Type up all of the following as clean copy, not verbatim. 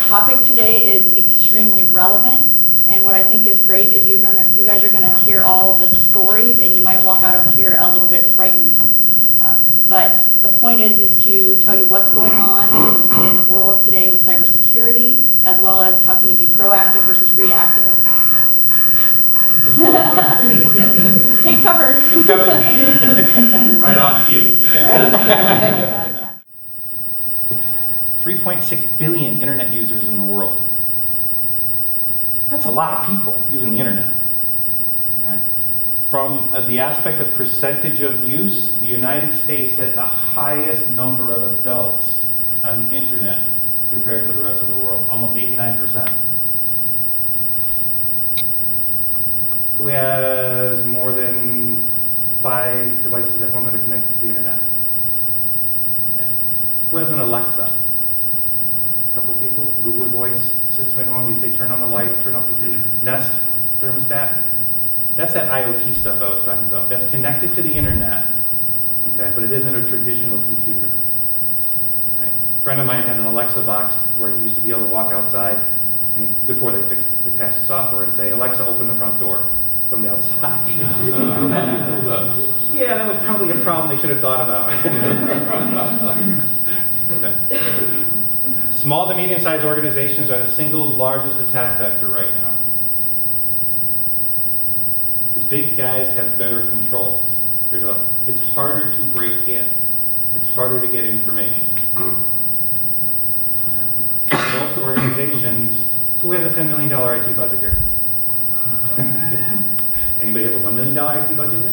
topic today is extremely relevant, and what I think is great is you guys are gonna hear all the stories, and you might walk out of here a little bit frightened. But the point is to tell you what's going on in the world today with cybersecurity, as well as how can you be proactive versus reactive. Take cover. Right on cue. 3.6 billion internet users in the world. That's a lot of people using the internet. Okay. From the aspect of percentage of use, the United States has the highest number of adults on the internet compared to the rest of the world, almost 89%. Who has more than 5 devices at home that are connected to the internet? Yeah. Who has an Alexa? A couple people. Google Voice system at home. You say turn on the lights, turn up the heat. Nest thermostat. That's that IoT stuff I was talking about. That's connected to the internet, okay, but it isn't a traditional computer. Right? A friend of mine had an Alexa box where he used to be able to walk outside and before they patched the software and say, Alexa, open the front door from the outside. Yeah, that was probably a problem they should have thought about. Small to medium-sized organizations are the single largest attack vector right now. The big guys have better controls. It's harder to break in. It's harder to get information. Most organizations, who has a $10 million IT budget here? Anybody have a $1 million IT budget here?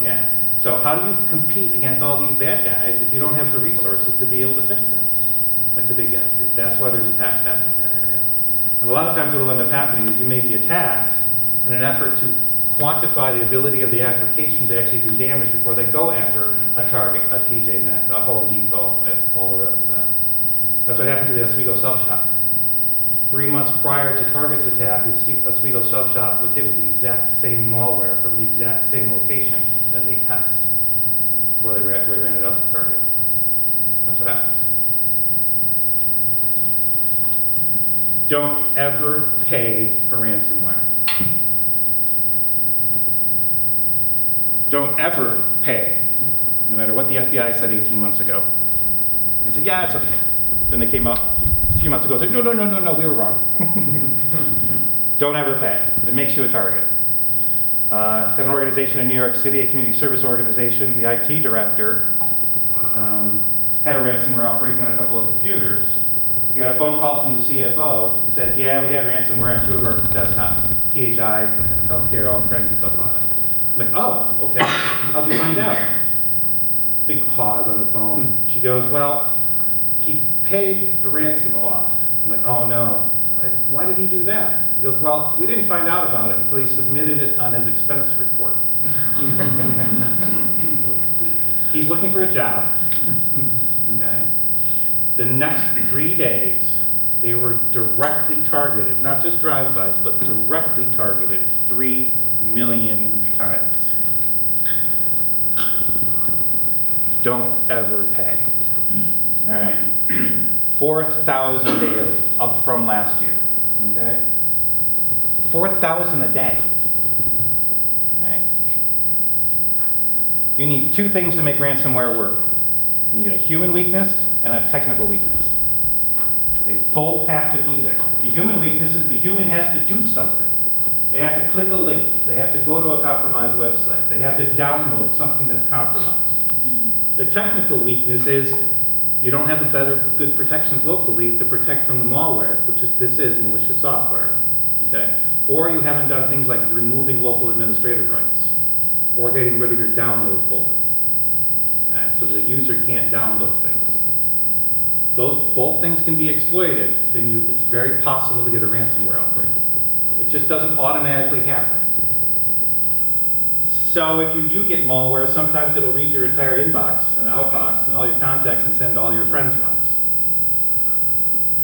Yeah. So how do you compete against all these bad guys if you don't have the resources to be able to fix it, like the big guys do? That's why there's attacks happening in that area. And a lot of times what will end up happening is you may be attacked in an effort to quantify the ability of the application to actually do damage before they go after a Target, a TJ Maxx, a Home Depot, and all the rest of that. That's what happened to the Oswego sub shop. 3 months prior to Target's attack, the Oswego sub shop was hit with the exact same malware from the exact same location as a test before they ran it out to Target. That's what happens. Don't ever pay for ransomware. Don't ever pay, no matter what the FBI said 18 months ago. They said, yeah, it's okay. Then they came up a few months ago and said, no, we were wrong. Don't ever pay. It makes you a target. I have an organization in New York City, a community service organization. The IT director had a ransomware outbreak on a couple of computers. We got a phone call from the CFO who said, yeah, we had ransomware on 2 of our desktops. PHI, healthcare, all kinds of stuff on it. I'm like, oh, okay. How'd you find out? Big pause on the phone. She goes, well, he paid the ransom off. I'm like, oh no. Why did he do that? He goes, well, we didn't find out about it until he submitted it on his expense report. He's looking for a job. Okay. The next 3 days, they were directly targeted, not just drive-bys, but directly targeted 3 million times. Don't ever pay. All right. 4,000 daily, up from last year. Okay? 4,000 a day. Okay? You need 2 things to make ransomware work. You need a human weakness and a technical weakness. They both have to be there. The human weakness is the human has to do something. They have to click a link. They have to go to a compromised website. They have to download something that's compromised. The technical weakness is you don't have the good protections locally to protect from the malware, which this is malicious software, okay? Or you haven't done things like removing local administrative rights or getting rid of your download folder, okay? So the user can't download things. Both things can be exploited, then it's very possible to get a ransomware outbreak. It just doesn't automatically happen. So if you do get malware, sometimes it'll read your entire inbox and outbox and all your contacts and send all your friends ones.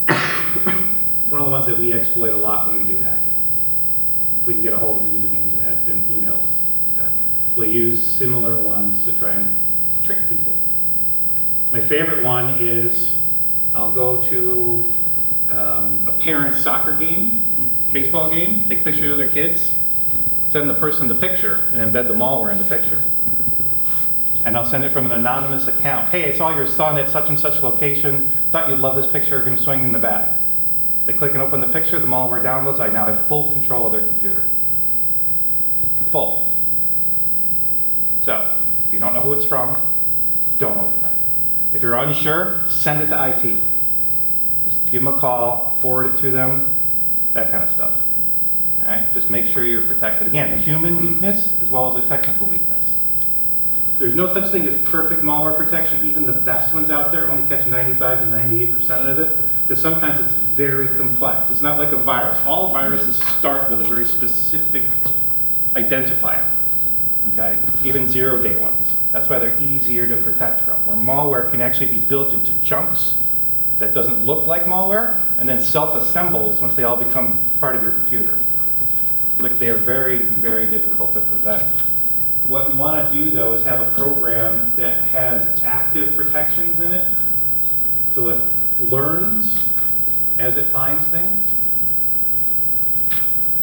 It's one of the ones that we exploit a lot when we do hacking. If we can get a hold of usernames and emails. Okay. We'll use similar ones to try and trick people. My favorite one is I'll go to a parent's soccer game, baseball game, take pictures of their kids, send the person the picture, and embed the malware in the picture. And I'll send it from an anonymous account. Hey, I saw your son at such and such location. Thought you'd love this picture of him swinging the bat. They click and open the picture, the malware downloads. I now have full control of their computer. Full. So, if you don't know who it's from, don't open it. If you're unsure, send it to IT. Just give them a call, forward it to them, that kind of stuff. All right? Just make sure you're protected. Again, a human weakness as well as a technical weakness. There's no such thing as perfect malware protection. Even the best ones out there only catch 95 to 98% of it, because sometimes it's very complex. It's not like a virus. All viruses start with a very specific identifier, okay? Even zero-day ones. That's why they're easier to protect from. Where malware can actually be built into chunks that doesn't look like malware, and then self-assembles once they all become part of your computer. Look, they are very, very difficult to prevent. What you want to do, though, is have a program that has active protections in it, so it learns as it finds things.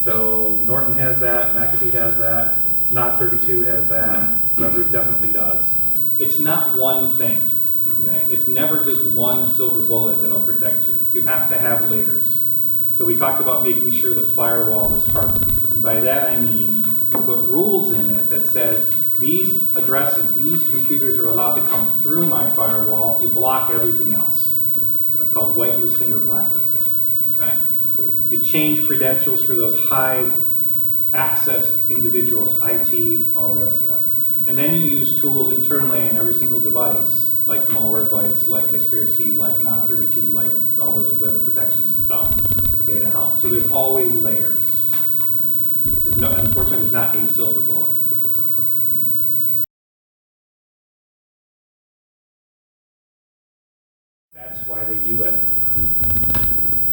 So Norton has that, McAfee has that, Nod32 has that, Webroot definitely does. It's not one thing. Okay? It's never just one silver bullet that'll protect you. You have to have layers. So we talked about making sure the firewall is hardened. And by that I mean you put rules in it that says these addresses, these computers are allowed to come through my firewall. You block everything else. That's called whitelisting or blacklisting. Okay? You change credentials for those high access individuals, IT, all the rest of that. And then you use tools internally in every single device, like Malwarebytes, like Kaspersky, like Nod32, like all those web protection stuff, okay, to help. So there's always layers. There's no, unfortunately, there's not a silver bullet. That's why they do it.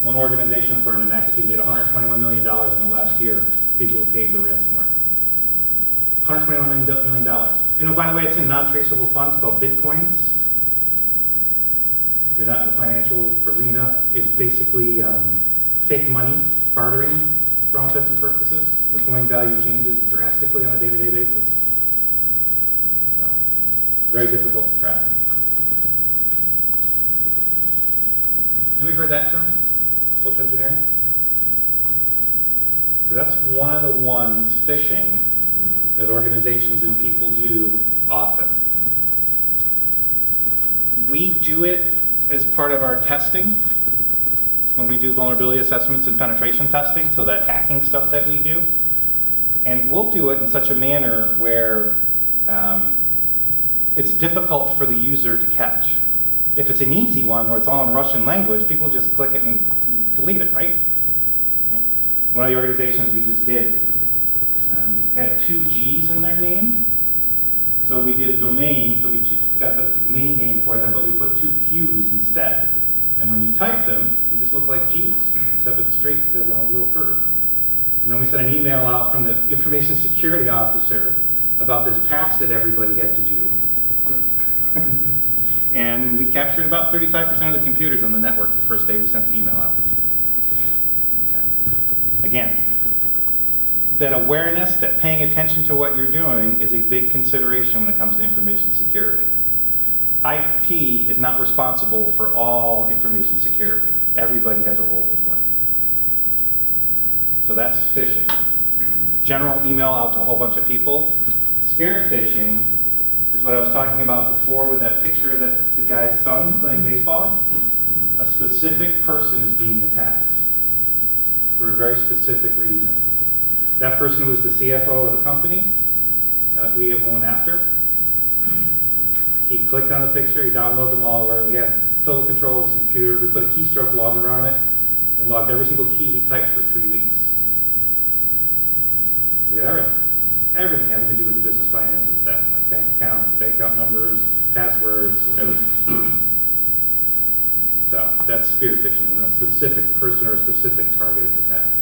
One organization, according to McAfee, made $121 million in the last year. People who paid the ransomware. $121 million. You know, by the way, it's in non-traceable funds called Bitcoins. If you're not in the financial arena, it's basically fake money, bartering for all intents and purposes. The coin value changes drastically on a day-to-day basis. So, very difficult to track. Have we heard that term? Social engineering? So that's one of the ones, phishing, that organizations and people do often. We do it as part of our testing when we do vulnerability assessments and penetration testing, so that hacking stuff that we do. And we'll do it in such a manner where it's difficult for the user to catch. If it's an easy one where it's all in Russian language, people just click it and delete it, right? One of the organizations we just did had 2 G's in their name. So we did a domain, so we got the domain name for them, but we put 2 Q's instead. And when you type them, you just look like G's, except it's straight instead of a little curve. And then we sent an email out from the information security officer about this patch that everybody had to do. And we captured about 35% of the computers on the network the first day we sent the email out. Okay. Again, that awareness, that paying attention to what you're doing is a big consideration when it comes to information security. IT is not responsible for all information security. Everybody has a role to play. So that's phishing. General email out to a whole bunch of people. Spearfishing is what I was talking about before with that picture that the guy's son playing baseball. A specific person is being attacked for a very specific reason. That person was the CFO of the company that we went after. He clicked on the picture, he downloaded the malware, we had total control of his computer, we put a keystroke logger on it, and logged every single key he typed for 3 weeks. We had everything. Everything having to do with the business finances at that point. Bank accounts, the bank account numbers, passwords, everything. So that's spearfishing, when a specific person or a specific target is attacked.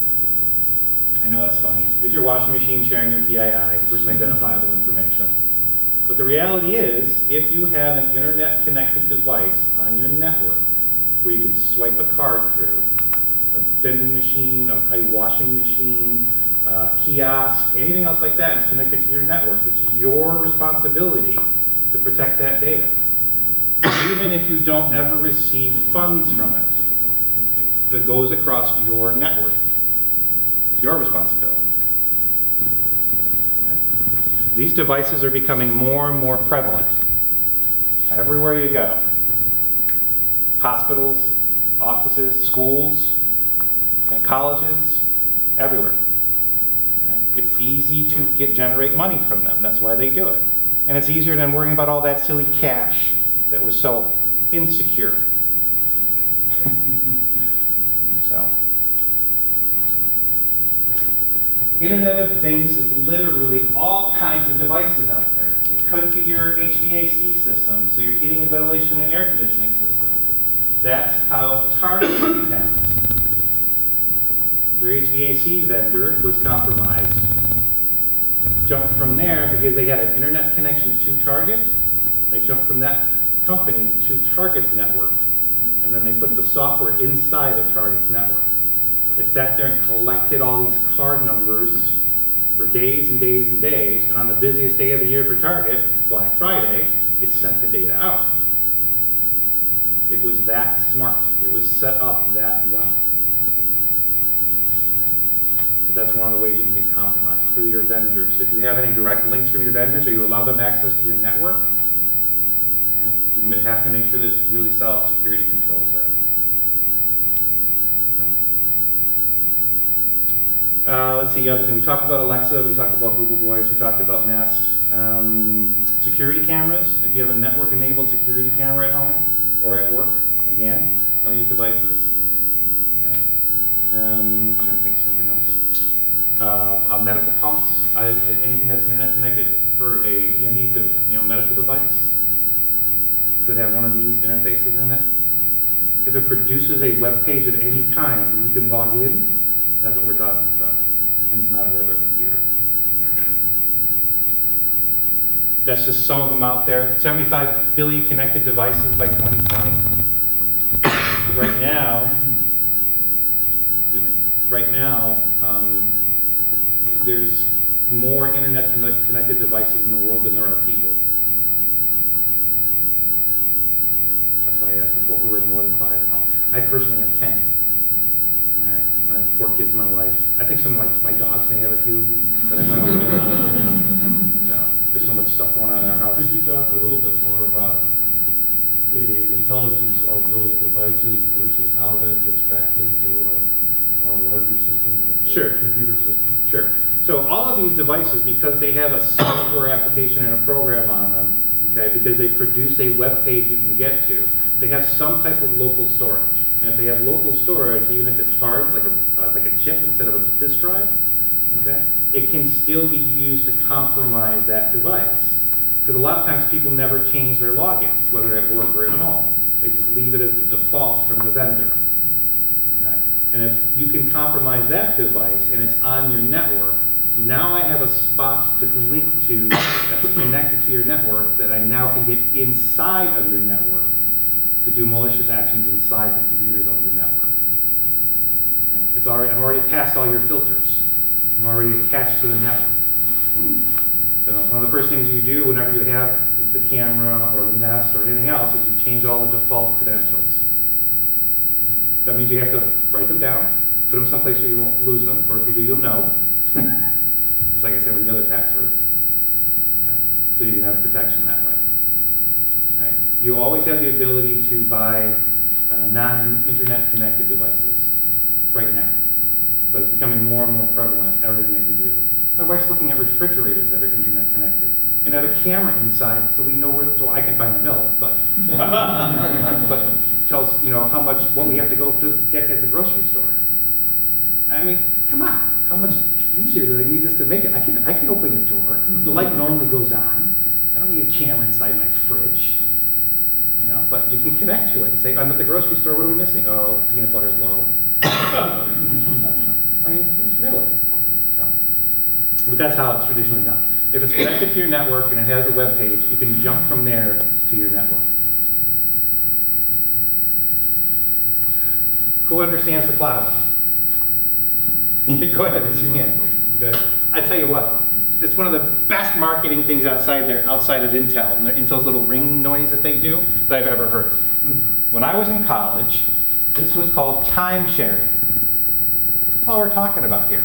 I know that's funny. Here's your washing machine sharing your PII, personally identifiable information. But the reality is, if you have an internet-connected device on your network where you can swipe a card through, a vending machine, a washing machine, kiosk, anything else like that is connected to your network. It's your responsibility to protect that data, even if you don't ever receive funds from it. If it goes across your network, it's your responsibility. Okay? These devices are becoming more and more prevalent everywhere you go. Hospitals, offices, schools, and colleges, everywhere. Okay? It's easy to generate money from them. That's why they do it. And it's easier than worrying about all that silly cash that was so insecure. So, Internet of Things is literally all kinds of devices out there. It could be your HVAC system, so your heating and ventilation and air conditioning system. That's how Target was attacked. Their HVAC vendor was compromised. Jumped from there because they had an internet connection to Target. They jumped from that company to Target's network. And then they put the software inside of Target's network. It sat there and collected all these card numbers for days and days and days. And on the busiest day of the year for Target, Black Friday, it sent the data out. It was that smart. It was set up that well. But that's one of the ways you can get compromised, through your vendors. If you have any direct links from your vendors or you allow them access to your network, okay, you have to make sure there's really solid security controls there. Okay. Let's see, the other thing. We talked about Alexa, we talked about Google Voice, we talked about Nest. Security cameras, if you have a network-enabled security camera at home or at work, again, don't use devices. Okay. I'm trying to think of something else. Medical pumps, anything that's internet connected for a DME medical device could have one of these interfaces in it. If it produces a web page of any kind, you can log in. That's what we're talking about, and it's not a regular computer. That's just some of them out there. 75 billion connected devices by 2020. Right now, there's more internet connected devices in the world than there are people. That's why I asked before, who has more than 5 at home? I personally have 10. All right. I have 4 kids and my wife. I think some of my dogs may have a few that I might. So there's so much stuff going on in our house. Could you talk a little bit more about the intelligence of those devices versus how that gets back into a larger system, like Sure. a computer system? Sure. So all of these devices, because they have a software application and a program on them, okay, because they produce a web page you can get to, they have some type of local storage. And if they have local storage, even if it's hard, like a chip instead of a disk drive, okay, it can still be used to compromise that device. Because a lot of times people never change their logins, whether at work or at home. They just leave it as the default from the vendor. Okay? And if you can compromise that device and it's on your network, now I have a spot to link to that's connected to your network that I now can get inside of your network to do malicious actions inside the computers of your network. Okay? I've already passed all your filters. I'm already attached to the network. So one of the first things you do whenever you have the camera or the Nest or anything else is you change all the default credentials. That means you have to write them down, put them someplace where you won't lose them, or if you do, you'll know. Just like I said with the other passwords. Okay. So you can have protection that way. Right. You always have the ability to buy non-internet connected devices right now. But it's becoming more and more prevalent in everything that you do. My wife's looking at refrigerators that are internet connected and have a camera inside so we know where, so I can find the milk, but tells how much, what we have to go to get at the grocery store. I mean, come on, how much easier do they need this to make it? I can open the door, the light normally goes on. I don't need a camera inside my fridge, but you can connect to it and say, I'm at the grocery store, what are we missing? Oh, peanut butter's low. I mean, really. But that's how it's traditionally done. If it's connected to your network and it has a web page, you can jump from there to your network. Who understands the cloud? Go ahead, raise your hand. Okay. I tell you what, it's one of the best marketing things outside of Intel, and Intel's little ring noise that they do, that I've ever heard. When I was in college, this was called time sharing. That's all we're talking about here.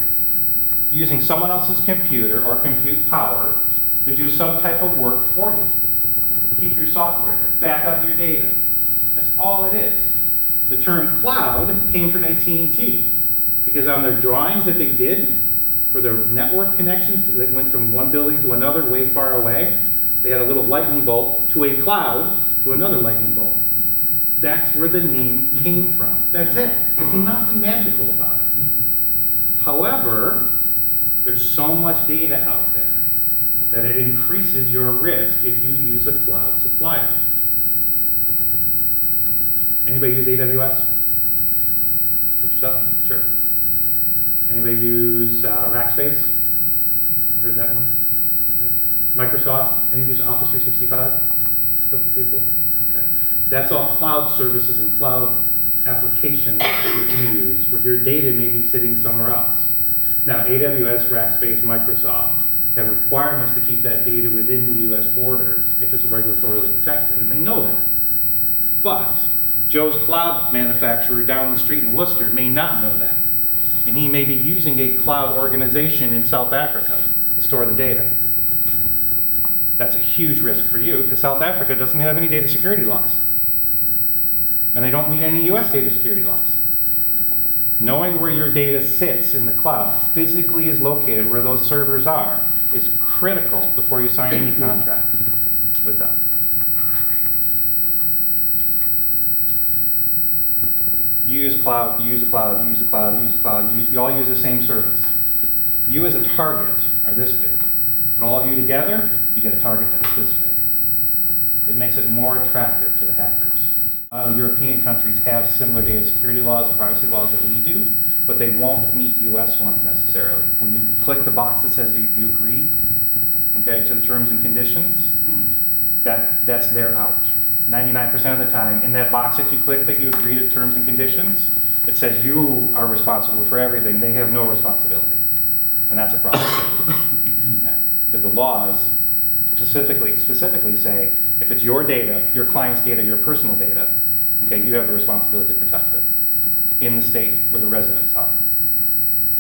Using someone else's computer or compute power to do some type of work for you. Keep your software, back up your data. That's all it is. The term cloud came from AT&T because on their drawings that they did for their network connections that went from one building to another way far away, they had a little lightning bolt to a cloud to another lightning bolt. That's where the name came from. That's it. There's nothing magical about it. However, there's so much data out there that it increases your risk if you use a cloud supplier. Anybody use AWS for stuff? Sure. Anybody use Rackspace? Heard that one? Microsoft? Anybody use Office 365? A couple people? Okay. That's all cloud services and cloud applications that you can use where your data may be sitting somewhere else. Now, AWS, Rackspace, Microsoft have requirements to keep that data within the US borders if it's regulatorily protected, and they know that. But Joe's cloud manufacturer down the street in Worcester may not know that. And he may be using a cloud organization in South Africa to store the data. That's a huge risk for you because South Africa doesn't have any data security laws. And they don't meet any US data security laws. Knowing where your data sits in the cloud, physically is located where those servers are, is critical before you sign any contract with them. You use cloud, you use the cloud, you use the cloud, you use the cloud, you all use the same service. You as a target are this big. But all of you together, you get a target that's this big. It makes it more attractive to the hackers. European countries have similar data security laws and privacy laws that we do, but they won't meet US ones necessarily. When you click the box that says you agree, okay, to the terms and conditions, that's their out. 99% of the time, in that box that you click that you agree to terms and conditions, it says you are responsible for everything. They have no responsibility. And that's a problem. Okay. Because the laws specifically say, if it's your data, your client's data, your personal data, okay, you have a responsibility to protect it in the state where the residents are.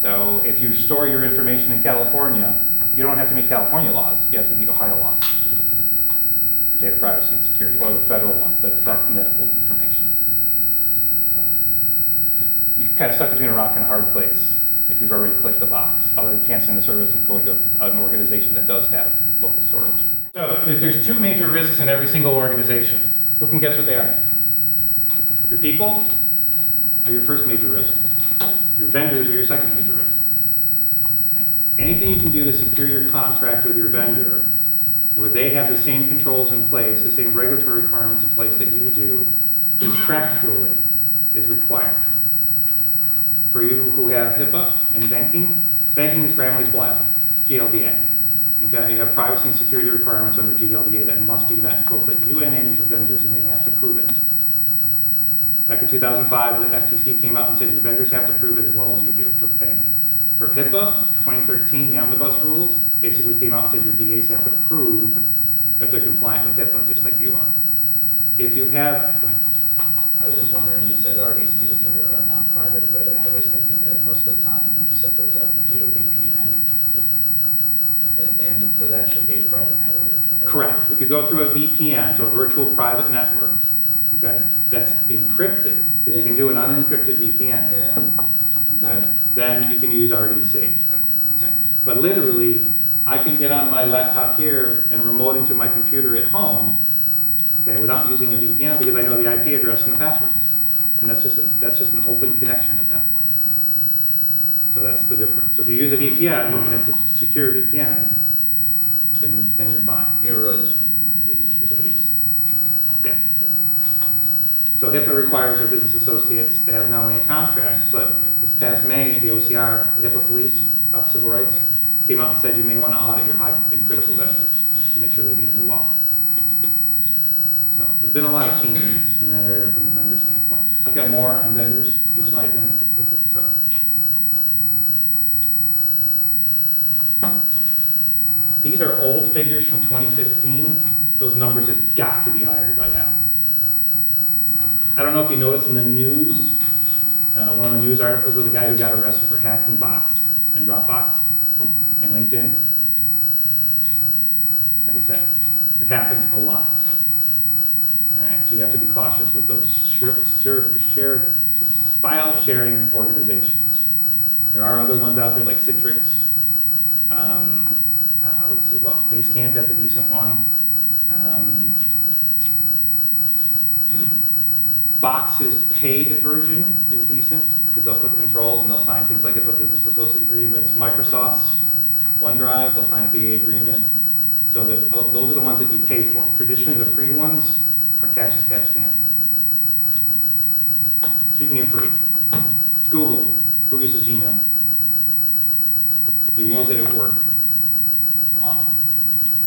So if you store your information in California, you don't have to meet California laws, you have to meet Ohio laws for data privacy and security, or the federal ones that affect medical information. So you're kind of stuck between a rock and a hard place if you've already clicked the box, other than canceling the service and going to an organization that does have local storage. So there's two major risks in every single organization. Who can guess what they are? Your people are your first major risk. Your vendors are your second major risk. Okay. Anything you can do to secure your contract with your vendor where they have the same controls in place, the same regulatory requirements in place that you do, contractually is required. For you who have HIPAA and banking is Bramley's Black, GLBA. Okay, you have privacy and security requirements under GLBA that must be met both at you and your vendors, and they have to prove it. Back in 2005, the FTC came out and said your vendors have to prove it as well as you do for banking. For HIPAA, 2013, the omnibus rules basically came out and said your VAs have to prove that they're compliant with HIPAA, just like you are. If you have, go ahead. I was just wondering, you said RDCs are not private, but I was thinking that most of the time when you set those up, you do a VPN. And so that should be a private network, right? Correct. If you go through a VPN, so a virtual private network, okay, that's encrypted, because you can do an unencrypted VPN. Yeah. Then you can use RDC. Okay. But literally, I can get on my laptop here and remote into my computer at home, okay, without using a VPN because I know the IP address and the passwords. And that's just an open connection at that point. So that's the difference. So if you use a VPN, and it's a secure VPN, then you're fine. You're really just making one of these because we use, Yeah. So HIPAA requires our business associates to have not only a contract, but this past May, the OCR, the HIPAA Police, Office of Civil Rights, came out and said you may want to audit your high and critical vendors to make sure they meet the law. So there's been a lot of changes in that area from a vendor standpoint. I've got more on vendors, 2 slides in. So. These are old figures from 2015. Those numbers have got to be higher by now. I don't know if you noticed in the news, one of the news articles was a guy who got arrested for hacking Box and Dropbox and LinkedIn. Like I said, it happens a lot. All right, so you have to be cautious with those file sharing organizations. There are other ones out there like Citrix. Let's see, well, Basecamp has a decent one. Box's paid version is decent because they'll put controls and they'll sign things like HIPAA business associate agreements. Microsoft's OneDrive, they'll sign a BA agreement. So that, those are the ones that you pay for. Traditionally, the free ones are catch as catch can. Speaking of free, Google. Who uses Gmail? Do you use it at work? Awesome.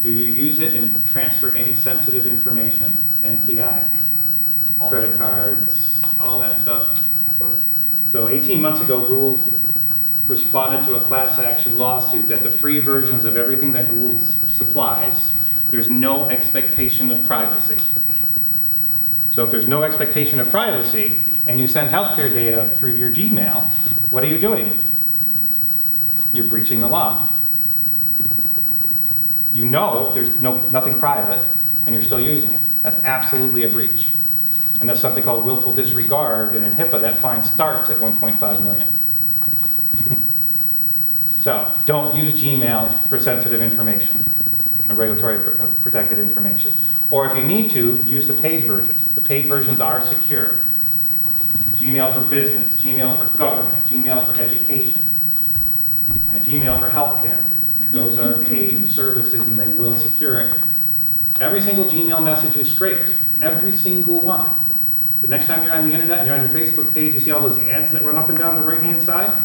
Do you use it and transfer any sensitive information? NPI, credit cards, all that stuff? So 18 months ago, Google responded to a class action lawsuit that the free versions of everything that Google supplies, there's no expectation of privacy. So if there's no expectation of privacy and you send healthcare data through your Gmail, what are you doing? You're breaching the law. You know there's nothing private and you're still using it. That's absolutely a breach. And that's something called willful disregard, and in HIPAA that fine starts at 1.5 million. So don't use Gmail for sensitive information, regulatory protected information. Or if you need to, use the paid version. The paid versions are secure. Gmail for business, Gmail for government, Gmail for education, and Gmail for healthcare. Those are paid services and they will secure it. Every single Gmail message is scraped. Every single one. The next time you're on the internet and you're on your Facebook page, you see all those ads that run up and down the right-hand side?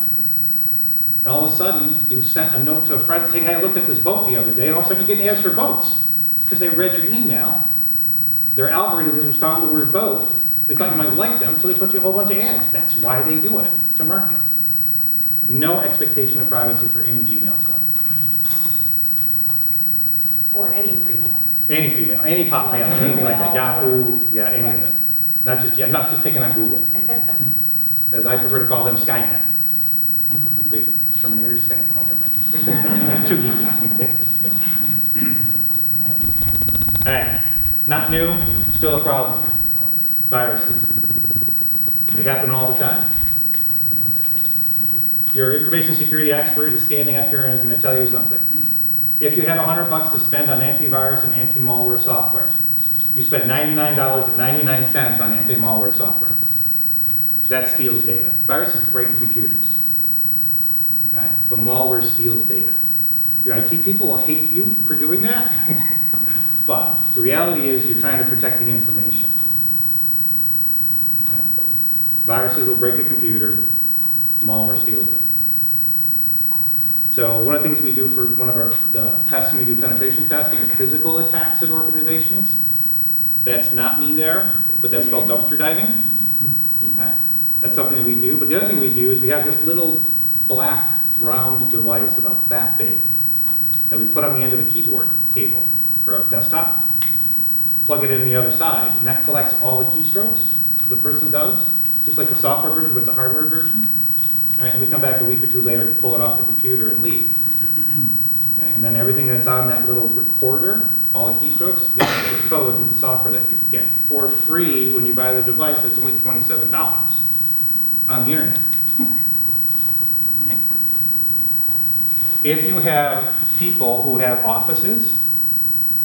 And all of a sudden, you sent a note to a friend saying, hey, I looked at this boat the other day, and all of a sudden you're getting ads for boats. Because they read your email, their algorithms found the word boat, they thought you might like them, so they put you a whole bunch of ads. That's why they do it, to market. No expectation of privacy for any Gmail stuff. Or any free mail. Any free mail, any pop mail, anything like that, Yahoo, yeah, any of it. Not just picking on Google. As I prefer to call them Skynet. Big Terminator Skynet, oh, never mind. Too geeky. All right, not new, still a problem. Viruses. They happen all the time. Your information security expert is standing up here and is going to tell you something. If you have $100 to spend on antivirus and anti-malware software, you spend $99.99 on anti-malware software. That steals data. Viruses break computers. Okay? But malware steals data. Your IT people will hate you for doing that, but the reality is you're trying to protect the information. Okay? Viruses will break a computer, malware steals it. So one of the things we do for the tests when we do penetration testing are physical attacks at organizations. That's not me there, but that's called dumpster diving. Okay? That's something that we do. But the other thing we do is we have this little black round device about that big that we put on the end of a keyboard cable for a desktop, plug it in the other side, and that collects all the keystrokes the person does, just like the software version, but it's a hardware version. All right, and we come back a week or two later to pull it off the computer and leave. Okay, and then everything that's on that little recorder, all the keystrokes, is the code with the software that you get for free when you buy the device. That's only $27 on the internet. Okay. If you have people who have offices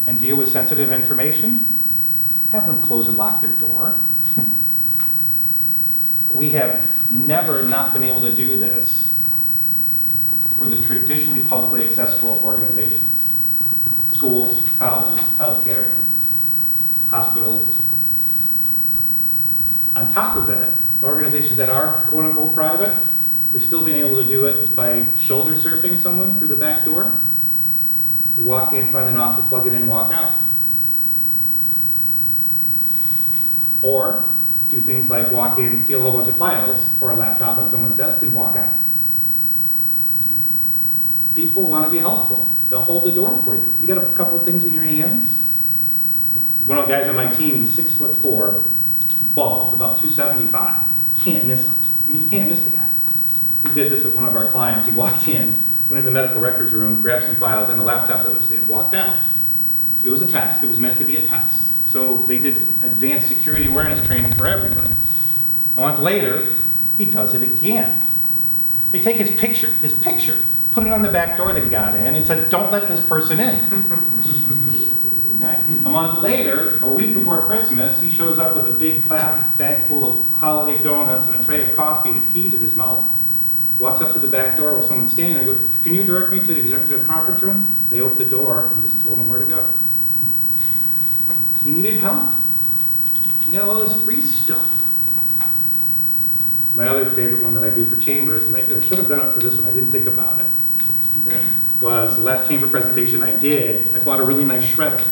and deal with sensitive information, have them close and lock their door. We have never not been able to do this for the traditionally publicly accessible organizations. Schools, colleges, healthcare, hospitals. On top of that, organizations that are quote unquote private, we've still been able to do it by shoulder surfing someone through the back door. We walk in, find an office, plug it in, walk out. Or do things like walk in, steal a whole bunch of files or a laptop on someone's desk and walk out. People want to be helpful. They'll hold the door for you. You got a couple of things in your hands. One of the guys on my team is 6'4", bald, about 275. Can't miss him. I mean, you can't miss the guy. We did this at one of our clients. He walked in, went into the medical records room, grabbed some files and a laptop that was there, and walked out. It was a test. It was meant to be a test. So they did advanced security awareness training for everybody. A month later, he does it again. They take his picture, put it on the back door that he got in, and said, don't let this person in. Okay. A month later, a week before Christmas, he shows up with a big bag full of holiday donuts and a tray of coffee and his keys in his mouth. Walks up to the back door while someone's standing there and goes, can you direct me to the executive conference room? They opened the door and just told him where to go. He needed help. He got all this free stuff. My other favorite one that I do for chambers, and I should have done it for this one, I didn't think about it, was the last chamber presentation I did. I bought a really nice shredder.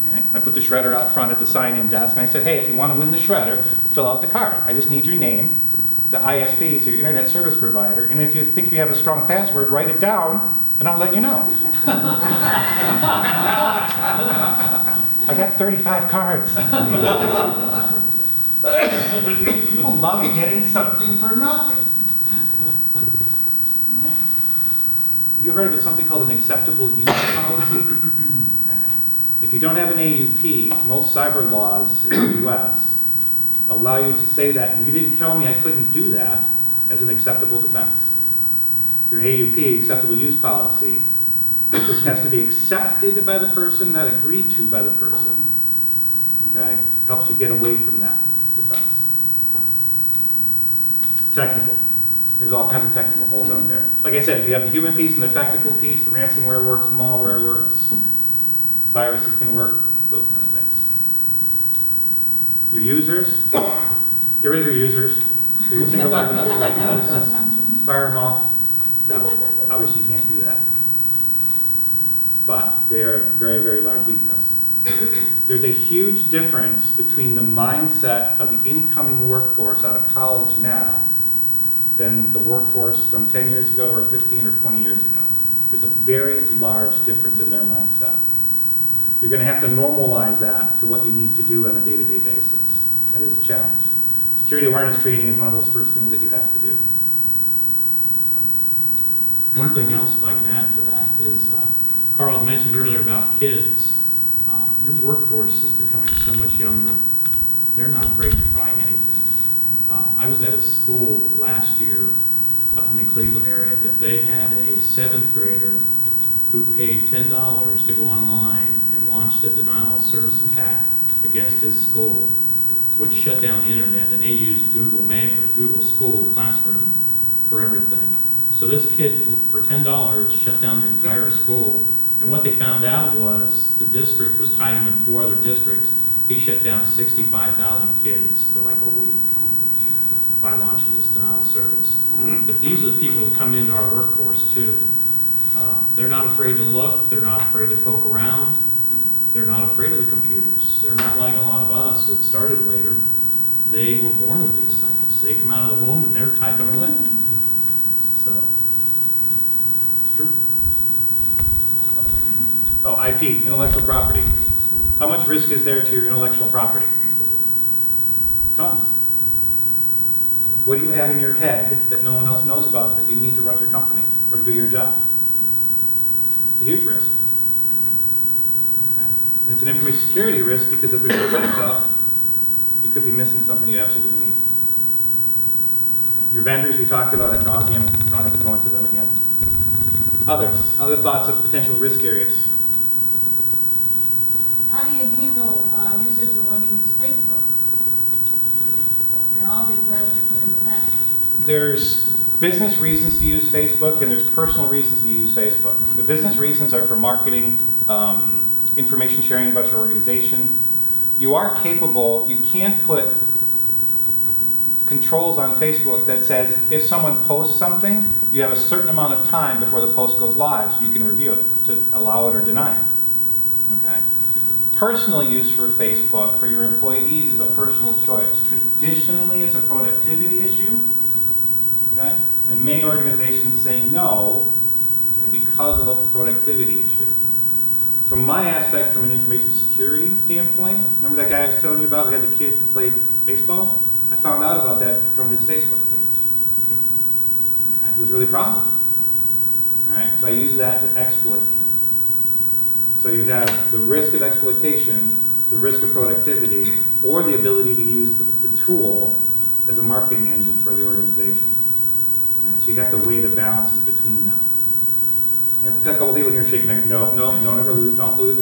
Okay? I put the shredder out front at the sign-in desk, and I said, hey, if you want to win the shredder, fill out the card. I just need your name, the ISP, so your internet service provider, and if you think you have a strong password, write it down, and I'll let you know. I got 35 cards. People love getting something for nothing. Have you heard of something called an acceptable use policy? If you don't have an AUP, most cyber laws in the US allow you to say that you didn't tell me I couldn't do that as an acceptable defense. Your AUP, acceptable use policy, which has to be accepted by the person, not agreed to by the person, okay, helps you get away from that defense. Technical. There's all kinds of technical holes out there. Like I said, if you have the human piece and the technical piece, the ransomware works, malware works, viruses can work, those kind of things. Your users, get rid of your users. They're your single largest devices. Fire them all. No, obviously you can't do that. But they are a very, very large weakness. There's a huge difference between the mindset of the incoming workforce out of college now than the workforce from 10 years ago or 15 or 20 years ago. There's a very large difference in their mindset. You're going to have to normalize that to what you need to do on a day-to-day basis. That is a challenge. Security awareness training is one of those first things that you have to do. One thing else, if I can add to that, is Carl had mentioned earlier about kids. Your workforce is becoming so much younger. They're not afraid to try anything. I was at a school last year up in the Cleveland area that they had a 7th grader who paid $10 to go online and launched a denial of service attack against his school, which shut down the internet, and they used Google Mail or Google School Classroom for everything. So this kid, for $10, shut down the entire school, and what they found out was the district was tied in with 4 other districts. He shut down 65,000 kids for like a week by launching this denial of service. But these are the people who come into our workforce too. They're not afraid to look, they're not afraid to poke around, they're not afraid of the computers. They're not like a lot of us that started later. They were born with these things. They come out of the womb and they're typing away. So, It's true. Oh, IP, intellectual property. How much risk is there to your intellectual property? Tons. What do you have in your head that no one else knows about that you need to run your company or do your job? It's a huge risk. Okay. And it's an information security risk because if there's a backup, you could be missing something you absolutely need. Okay. Your vendors we talked about ad nauseum. We don't have to go into them again. Others, other thoughts of potential risk areas? How do you handle users that want to use Facebook? And all the threats that come in with that. There's business reasons to use Facebook and there's personal reasons to use Facebook. The business reasons are for marketing, information sharing about your organization. You are capable, you can't put controls on Facebook that says if someone posts something, you have a certain amount of time before the post goes live so you can review it to allow it or deny it. Okay. Personal use for Facebook for your employees is a personal choice. Traditionally, it's a productivity issue, okay? And many organizations say no, okay, because of a productivity issue. From my aspect, from an information security standpoint, remember that guy I was telling you about who had the kid who played baseball? I found out about that from his Facebook page. Okay? He was really proud of it. All right? So I use that to exploit him. So you have the risk of exploitation, the risk of productivity, or the ability to use the tool as a marketing engine for the organization. Right? So you have to weigh the balances between them. I have a couple people here shaking their head. No, don't ever lose, don't lose.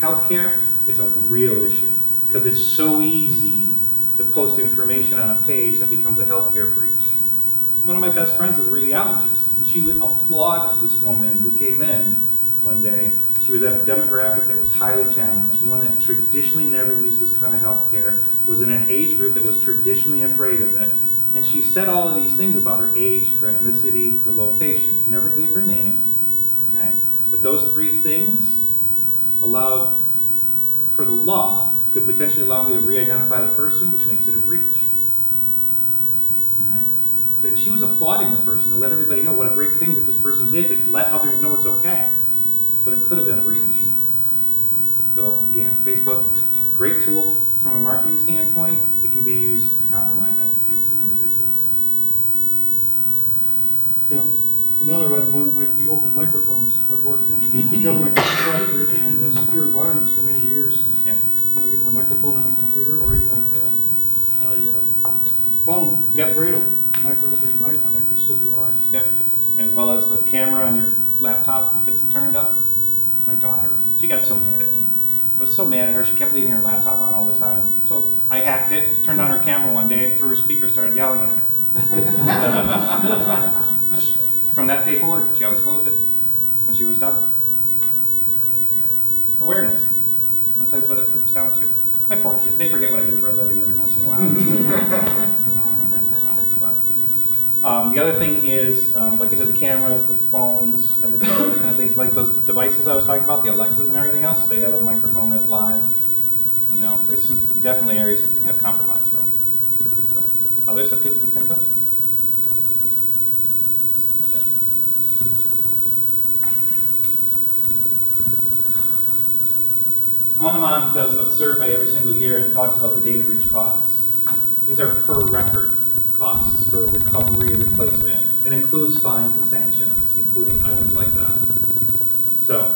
Healthcare, it's a real issue because it's so easy to post information on a page that becomes a healthcare breach. One of my best friends is a radiologist, and she would applaud this woman who came in one day. She was at a demographic that was highly challenged, one that traditionally never used this kind of healthcare, was in an age group that was traditionally afraid of it, and she said all of these things about her age, her ethnicity, her location. Never gave her name, okay? But those three things allowed, for the law, could potentially allow me to re-identify the person, which makes it a breach. All right? That she was applauding the person to let everybody know what a great thing that this person did to let others know it's okay. But it could have been a breach. So again, Facebook, great tool from a marketing standpoint. It can be used to compromise entities and individuals. Yeah. Another item might be open microphones. I've worked in government contractor and secure environments for many years. Yeah. You know, even a microphone on a computer or even a phone, Yep. Grado, the mic on that could still be live. Yep. As well as the camera on your laptop if it's turned up. My daughter, she got so mad at me. I was so mad at her, she kept leaving her laptop on all the time. So I hacked it, turned on her camera one day, threw her speaker, started yelling at her. From that day forward, she always closed it when she was done. Awareness. That's what it comes down to. My poor kids, they forget what I do for a living every once in a while. The other thing is, like I said, the cameras, the phones, everything, other kind of things, like those devices I was talking about, the Alexas and everything else, they have a microphone that's live. You know, there's some definitely areas that can have compromise from. So, others that people can think of? Okay. Onaman does a survey every single year and it talks about the data breach costs. These are per record costs for recovery and replacement, and includes fines and sanctions, including items like that. So,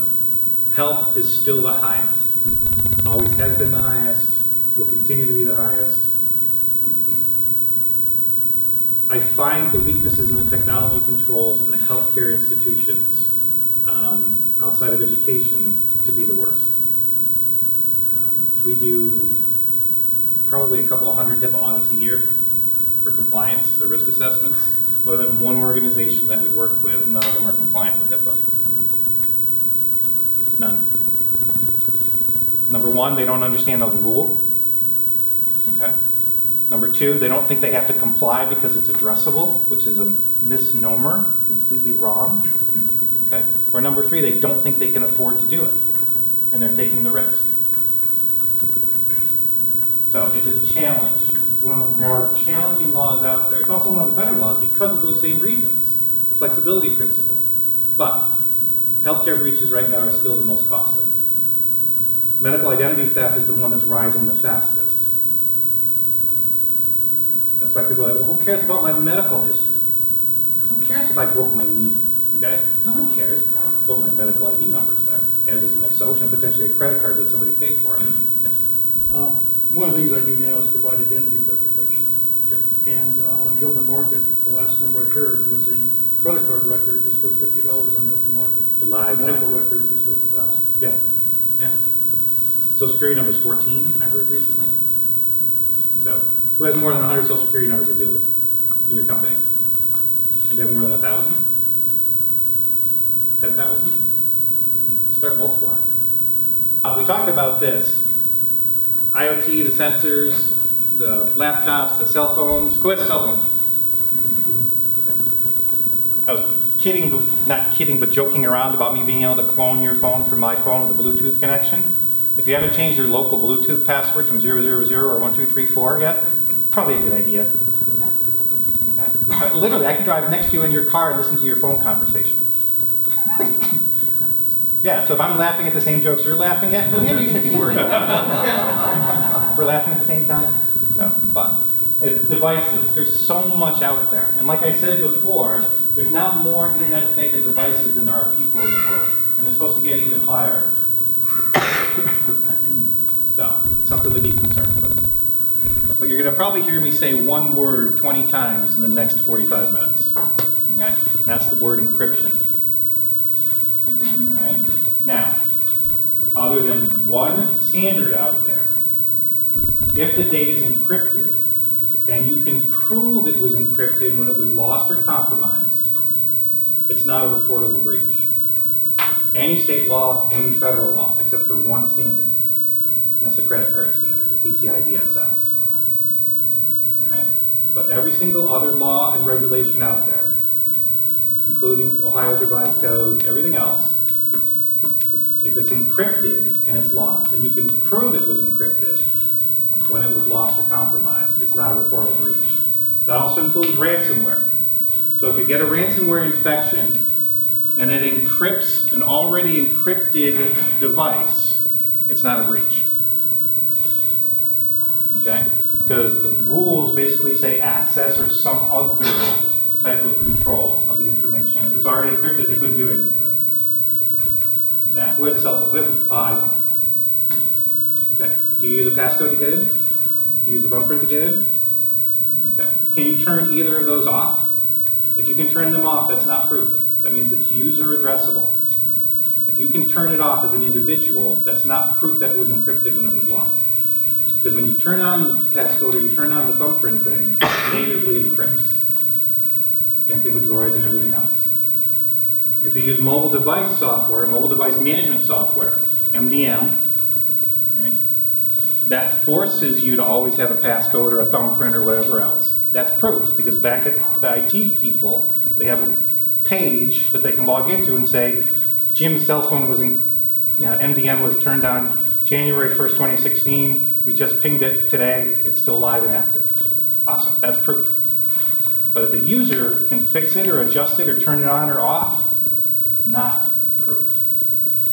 health is still the highest. Always has been the highest, will continue to be the highest. I find the weaknesses in the technology controls in the healthcare institutions outside of education to be the worst. We do probably a couple of hundred HIPAA audits a year for compliance, the risk assessments. Other than one organization that we work with, none of them are compliant with HIPAA. None. Number one, they don't understand the rule. Okay. Number two, they don't think they have to comply because it's addressable, which is a misnomer, completely wrong. Okay. Or number three, they don't think they can afford to do it, and they're taking the risk. So it's a challenge. It's one of the more challenging laws out there. It's also one of the better laws because of those same reasons, the flexibility principle. But healthcare breaches right now are still the most costly. Medical identity theft is the one that's rising the fastest. That's why people are like, well, who cares about my medical history? Who cares if I broke my knee? Okay? No one cares. But my medical ID number's there, as is my social and potentially a credit card that somebody paid for. Yes. One of the things I do now is provide identity theft protection. Sure. And on the open market, the last number I heard was a credit card record is worth $50 on the open market. The live medical record. record is worth $1,000. Yeah. Yeah. Social Security number is 14, I heard recently. So, who has more than 100 Social Security numbers to deal with in your company? And you have more than 1,000? 10,000? Start multiplying. We talked about this. IoT, the sensors, the laptops, the cell phones. Who has a cell phone? I was kidding, not kidding, but joking around about me being able to clone your phone from my phone with a Bluetooth connection. If you haven't changed your local Bluetooth password from 000 or 1234 yet, probably a good idea. Okay. Literally, I could drive next to you in your car and listen to your phone conversation. Yeah, so if I'm laughing at the same jokes you're laughing at, maybe you should be worried. We're laughing at the same time. So, but devices, there's so much out there. And like I said before, there's now more internet-connected devices than there are people in the world. And it's supposed to get even higher. So, it's something to be concerned with. But you're going to probably hear me say one word 20 times in the next 45 minutes. Okay? And that's the word encryption. All right? Now, other than one standard out there, if the data is encrypted, and you can prove it was encrypted when it was lost or compromised, it's not a reportable breach. Any state law, any federal law, except for one standard. And that's the credit card standard, the PCI DSS. All right? But every single other law and regulation out there, including Ohio's revised code, everything else, if it's encrypted and it's lost, and you can prove it was encrypted when it was lost or compromised, it's not a reportable breach. That also includes ransomware. So if you get a ransomware infection and it encrypts an already encrypted device, it's not a breach. Okay? Because the rules basically say access or some other type of control of the information. If it's already encrypted, they couldn't do anything with it. Now, who has a cell phone? Who has an iPhone? Okay. Do you use a passcode to get in? Do you use a thumbprint to get in? Okay. Can you turn either of those off? If you can turn them off, that's not proof. That means it's user addressable. If you can turn it off as an individual, that's not proof that it was encrypted when it was lost. Because when you turn on the passcode or you turn on the thumbprint thing, it natively encrypts. Same thing with droids and everything else. If you use mobile device software, mobile device management software, MDM, okay, that forces you to always have a passcode or a thumbprint or whatever else. That's proof, because back at the IT people, they have a page that they can log into and say, Jim's cell phone was in, MDM was turned on January 1st, 2016. We just pinged it today. It's still live and active. Awesome, that's proof. But if the user can fix it or adjust it or turn it on or off, not proof.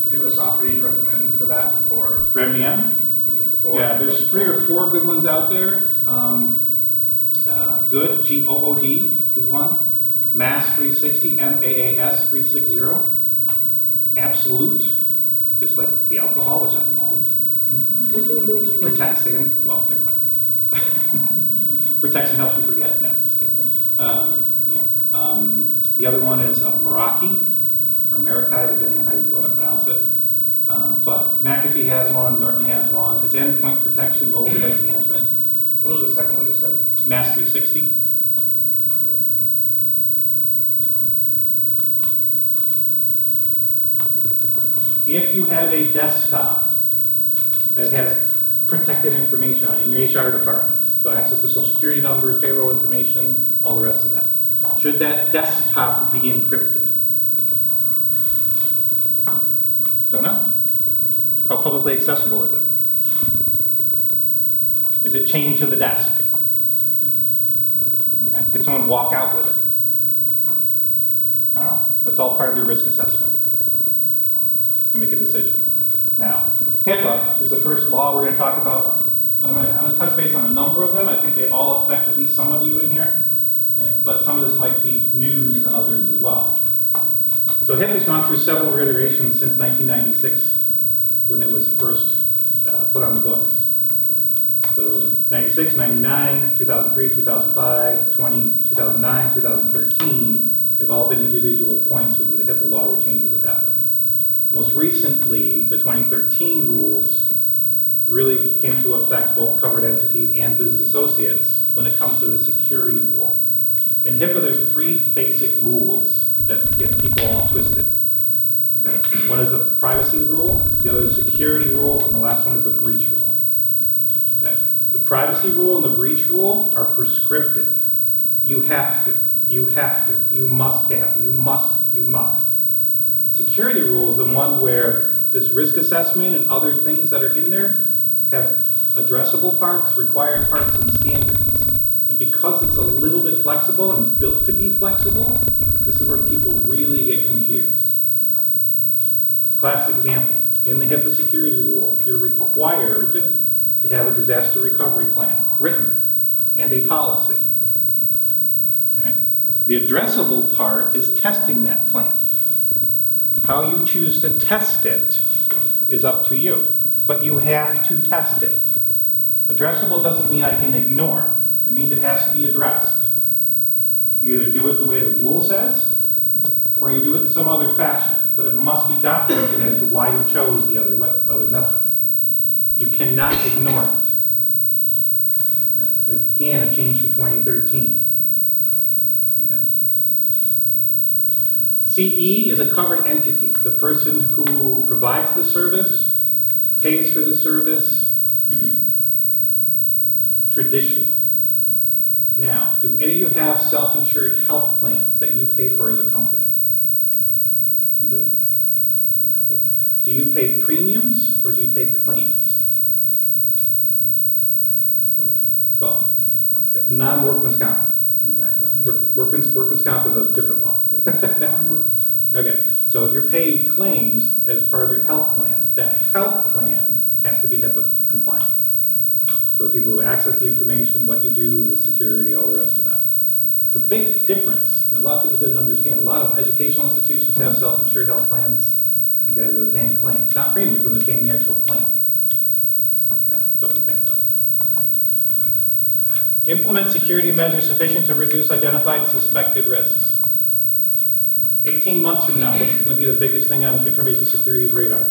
Do you have a software you'd recommend for that? For MDM? Yeah, there's 3 or 4 good ones out there. Good, G-O-O-D is one. MAS 360, M-A-A-S 360. Absolute, just like the alcohol, which I love. Protects and, well, never mind. Protects and helps you forget. No, just kidding. The other one is Meraki, or Meraki, depending on how you want to pronounce it. But McAfee has one, Norton has one. It's endpoint protection, mobile device management. What was the second one you said? MAS 360. If you have a desktop that has protected information on it in your HR department, so access to social security numbers, payroll information, all the rest of that, should that desktop be encrypted? Don't know. How publicly accessible is it? Is it chained to the desk? Okay. Could someone walk out with it? I don't know. That's all part of your risk assessment to make a decision. Now, HIPAA is the first law we're going to talk about. I'm going to touch base on a number of them. I think they all affect at least some of you in here, but some of this might be news to others as well. So HIPAA's gone through several iterations since 1996 when it was first put on the books. So 96, 99, 2003, 2005, 2009, 2013 have all been individual points within the HIPAA law where changes have happened. Most recently, the 2013 rules really came to affect both covered entities and business associates when it comes to the security rule. In HIPAA, there's 3 basic rules that get people all twisted. Okay. One is the privacy rule, the other is the security rule, and the last one is the breach rule. Okay. The privacy rule and the breach rule are prescriptive. You have to, you have to, you must have, you must, you must. Security rule is the one where this risk assessment and other things that are in there have addressable parts, required parts, and standards. And because it's a little bit flexible and built to be flexible, this is where people really get confused. Classic example, in the HIPAA security rule, you're required to have a disaster recovery plan written and a policy. Okay? The addressable part is testing that plan. How you choose to test it is up to you, but you have to test it. Addressable doesn't mean I can ignore. It means it has to be addressed. You either do it the way the rule says, or you do it in some other fashion, but it must be documented as to why you chose the other method. You cannot ignore it. That's, again, a change from 2013. Okay. CE is a covered entity. The person who provides the service, pays for the service, traditionally. Now, do any of you have self-insured health plans that you pay for as a company? Anybody? A couple. Do you pay premiums or do you pay claims? Well, non-workman's comp. Okay. Workman's comp is a different law. Okay, so if you're paying claims as part of your health plan, that health plan has to be HIPAA compliant. So people who access the information, what you do, the security, all the rest of that. It's a big difference. A lot of people didn't understand. A lot of educational institutions have self-insured health plans, okay, where they're paying claims. Not premiums, when they're paying the actual claim. Okay, something to think about. Implement security measures sufficient to reduce identified suspected risks. 18 months from now, what's going to be the biggest thing on information security's radar?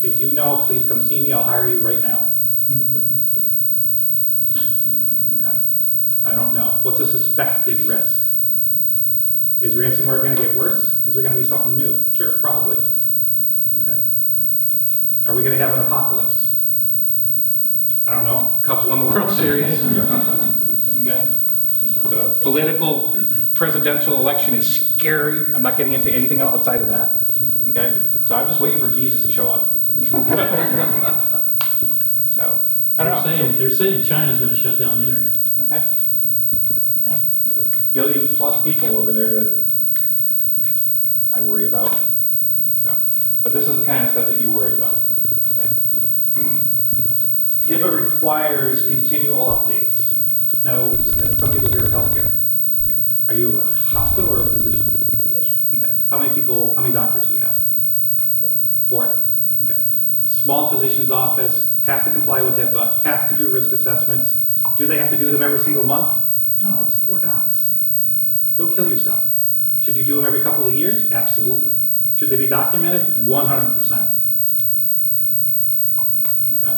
If you know, please come see me. I'll hire you right now. Okay. I don't know. What's a suspected risk? Is ransomware going to get worse? Is there going to be something new? Sure, probably. Okay. Are we going to have an apocalypse? I don't know. Cubs won the World Series. Okay. The political presidential election is scary. I'm not getting into anything outside of that. Okay. So I'm just waiting for Jesus to show up. So, I don't know. They're saying China's going to shut down the internet. Okay. Yeah. Billion plus people over there that I worry about. So, but this is the kind of stuff that you worry about. Okay. HIPAA requires continual updates. Now, some people here are healthcare. Are you a hospital or a physician? Physician. Okay. How many doctors do you have? Four. Okay. Small physician's office, have to comply with HIPAA, has to do risk assessments. Do they have to do them every single month? No, it's 4 docs. Don't kill yourself. Should you do them every couple of years? Absolutely. Should they be documented? 100%. Okay?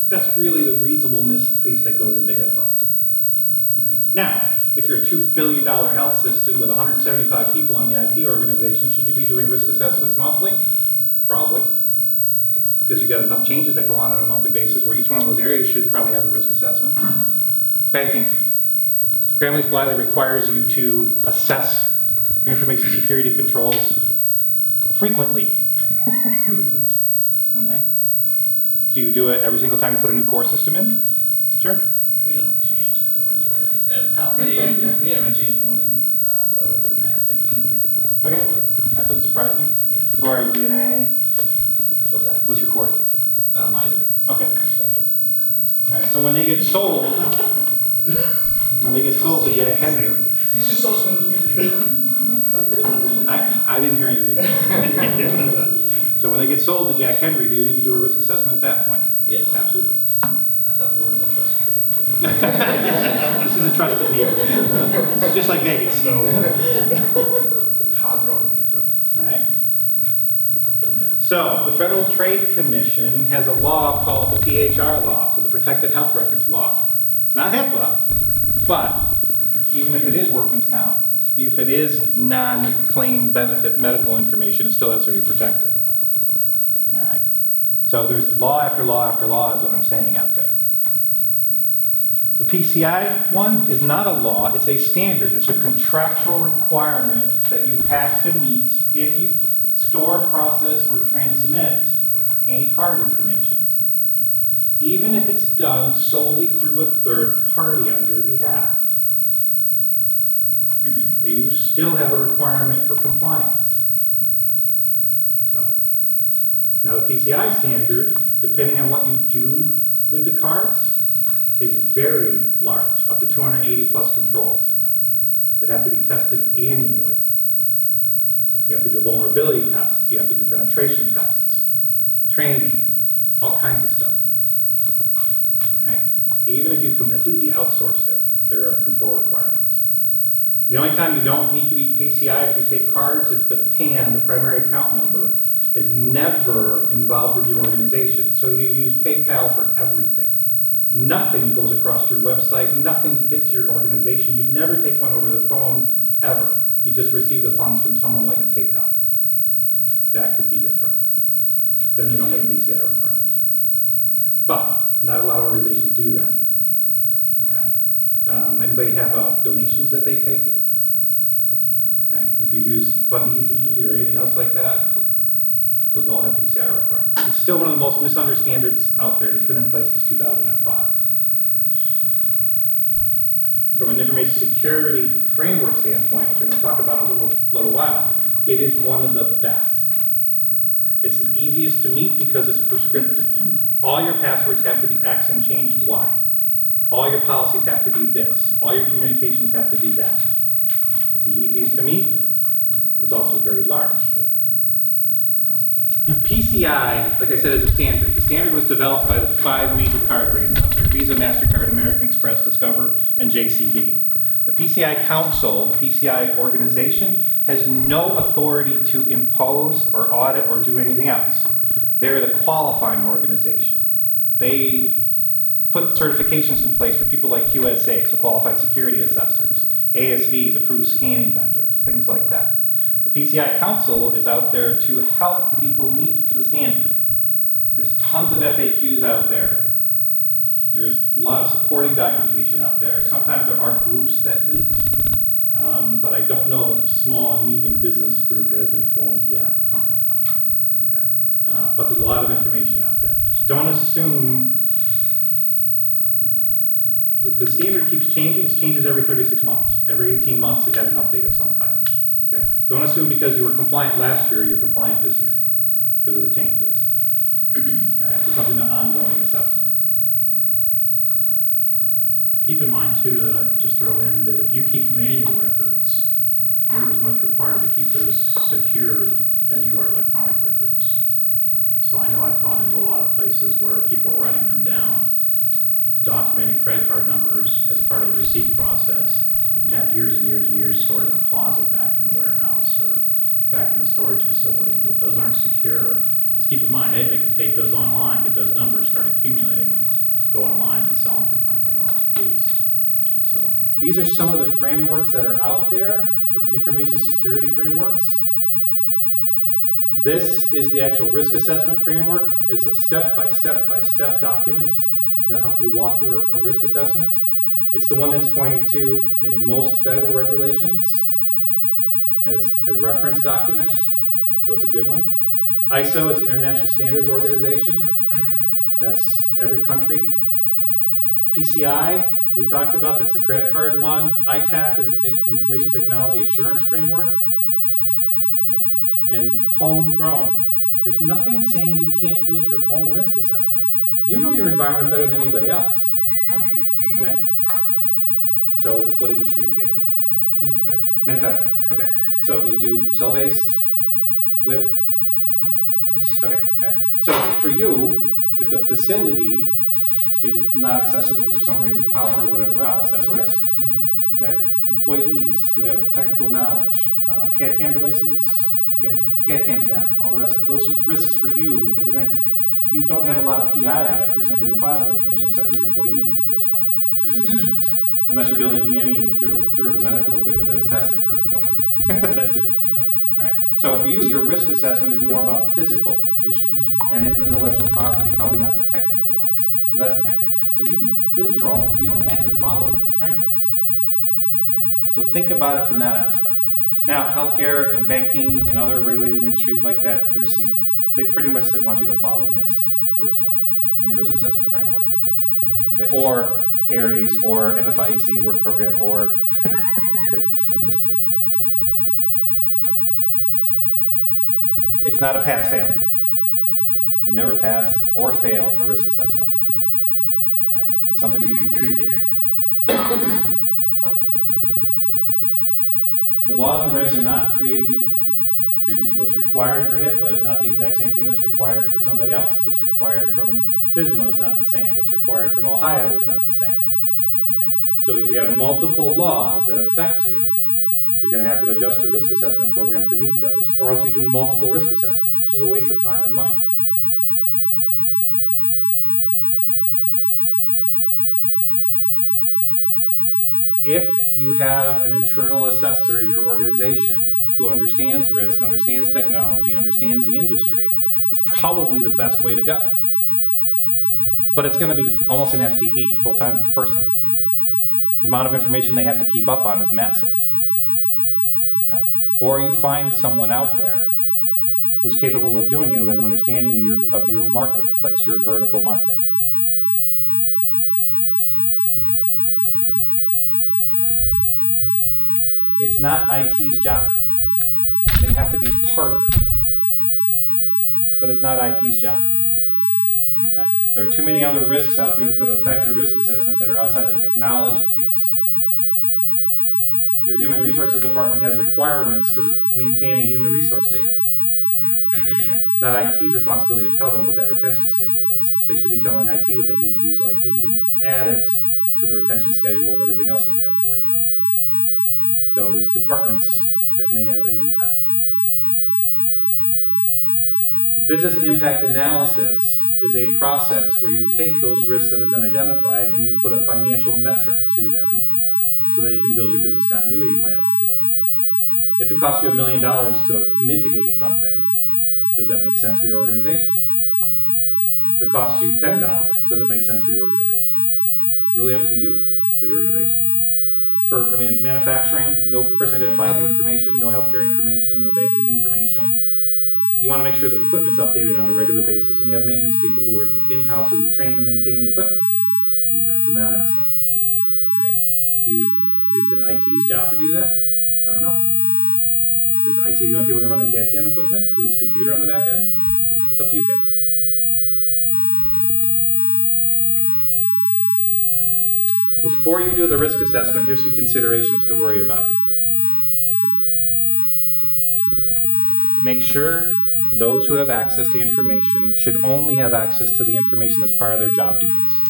That's really the reasonableness piece that goes into HIPAA. Okay? Now, if you're a $2 billion health system with 175 people in the IT organization, should you be doing risk assessments monthly? Probably. Because you've got enough changes that go on a monthly basis where each one of those areas should probably have a risk assessment. Banking. Gramm-Leach-Bliley requires you to assess your information security controls frequently. Okay. Do you do it every single time you put a new core system in? Sure. We don't change cores very, we haven't changed one in, about 15 years now. Okay, that doesn't surprise me. Yeah. Who are you, DNA? What's that? What's your core? Miser. Okay. All right, so when they get sold, to Jack Henry, He's just so swinging. I didn't hear anything. So when they get sold to Jack Henry, do you need to do a risk assessment at that point? Yes. Absolutely. I thought we were in the trust tree. This is a trusted neighborhood. It's just like Vegas. No. All right. So the Federal Trade Commission has a law called the PHR Law, so the Protected Health Records Law. It's not HIPAA, but even if it is workman's comp, if it is non-claim benefit medical information, it still has to be protected. All right. So there's law after law after law is what I'm saying out there. The PCI one is not a law, it's a standard. It's a contractual requirement that you have to meet if you store, process, or transmit any card information. Even if it's done solely through a third party on your behalf. You still have a requirement for compliance. So, now the PCI standard, depending on what you do with the cards, is very large, up to 280 plus controls that have to be tested annually. You have to do vulnerability tests, you have to do penetration tests, training, all kinds of stuff. Okay? Even if you completely outsourced it, there are control requirements. The only time you don't need to be PCI if you take cards, if the PAN, the primary account number, is never involved with your organization. So you use PayPal for everything. Nothing goes across your website, nothing hits your organization. You never take one over the phone, ever. You just receive the funds from someone like a PayPal. That could be different. Then you don't have PCI requirements. But not a lot of organizations do that. Okay. Anybody have donations that they take? Okay. If you use FundEasy or anything else like that, those all have PCI requirements. It's still one of the most misunderstood out there. It's been in place since 2005. From an information security framework standpoint, which we're going to talk about in a little while, it is one of the best. It's the easiest to meet because it's prescriptive. All your passwords have to be X and changed Y. All your policies have to be this. All your communications have to be that. It's the easiest to meet. It's also very large. PCI, like I said, is a standard. The standard was developed by the 5 major card brands out there: Visa, MasterCard, American Express, Discover, and JCB. The PCI Council, the PCI organization, has no authority to impose or audit or do anything else. They're the qualifying organization. They put certifications in place for people like QSA, so qualified security assessors, ASVs, approved scanning vendors, things like that. The PCI Council is out there to help people meet the standard. There's tons of FAQs out there. There's a lot of supporting documentation out there. Sometimes there are groups that meet, but I don't know of a small and medium business group that has been formed yet. Okay. But there's a lot of information out there. Don't assume the standard keeps changing. It changes every 36 months. Every 18 months it has an update of some type. Okay. Don't assume because you were compliant last year, you're compliant this year because of the changes. It's something that ongoing assessments. Keep in mind too that I just throw in that if you keep manual records, you're as much required to keep those secure as you are electronic records. So I know I've gone into a lot of places where people are writing them down, documenting credit card numbers as part of the receipt process, and have years and years and years stored in a closet back in the warehouse or back in the storage facility. Well, if those aren't secure, just keep in mind, hey, they can take those online, get those numbers, start accumulating them, go online and sell them for $25 a piece. So these are some of the frameworks that are out there for information security frameworks. This is the actual risk assessment framework. It's a step-by-step document to help you walk through a risk assessment. It's the one that's pointed to in most federal regulations as a reference document, so it's a good one. ISO is the International Standards Organization. That's every country. PCI, we talked about, that's the credit card one. ITAF is the Information Technology Assurance Framework. And homegrown. There's nothing saying you can't build your own risk assessment. You know your environment better than anybody else. Okay? So what industry are you guys in? Manufacturing. Manufacturing. Okay. So you do cell-based, whip? Okay. So for you, if the facility is not accessible for some reason, power or whatever else, that's a risk. Okay. Employees who have technical knowledge, CAD/CAM devices, again, CAD/CAM's down. All the rest of it. Those are risks for you as an entity. You don't have a lot of PII, personally identifiable information, except for your employees at this point. Okay. Unless you're building DME, durable medical equipment that is tested for. That's different. All right. So for you, your risk assessment is more about physical issues and intellectual property, probably not the technical ones. So that's the kind of thing. So you can build your own. You don't have to follow the frameworks. Okay? So think about it from that aspect. Now, healthcare and banking and other regulated industries like that, they pretty much want you to follow NIST, first one, in your risk assessment framework. Okay, or ARIES, or FFIEC work program, or it's not a pass-fail. You never pass or fail a risk assessment. All right? It's something to be completed. The laws and regs are not created equal. What's required for HIPAA is not the exact same thing that's required for somebody else. What's required from FSMA is not the same. What's required from Ohio is not the same. Okay? So if you have multiple laws that affect you, you're going to have to adjust your risk assessment program to meet those, or else you do multiple risk assessments, which is a waste of time and money. If you have an internal assessor in your organization who understands risk, understands technology, understands the industry, it's probably the best way to go. But it's going to be almost an FTE, full-time person. The amount of information they have to keep up on is massive. Okay? Or you find someone out there who's capable of doing it, who has an understanding of your marketplace, your vertical market. It's not IT's job. They have to be part of it. But it's not IT's job. Okay? There are too many other risks out there that could affect your risk assessment that are outside the technology piece. Your human resources department has requirements for maintaining human resource data. Okay? It's not IT's responsibility to tell them what that retention schedule is. They should be telling IT what they need to do so IT can add it to the retention schedule of everything else that you have to worry about. So there's departments that may have an impact. Business impact analysis is a process where you take those risks that have been identified and you put a financial metric to them so that you can build your business continuity plan off of it. If it costs you $1 million to mitigate something, does that make sense for your organization? If it costs you $10, does it make sense for your organization? Really up to you, to the organization. For, manufacturing, no person identifiable information, no healthcare information, no banking information. You want to make sure the equipment's updated on a regular basis, and you have maintenance people who are in-house who train and maintain the equipment. Okay, from that aspect. Okay. Is it IT's job to do that? I don't know. Is IT the only people that run the CAD/CAM equipment because it's a computer on the back end? It's up to you guys. Before you do the risk assessment, here's some considerations to worry about. Make sure those who have access to information should only have access to the information that's part of their job duties.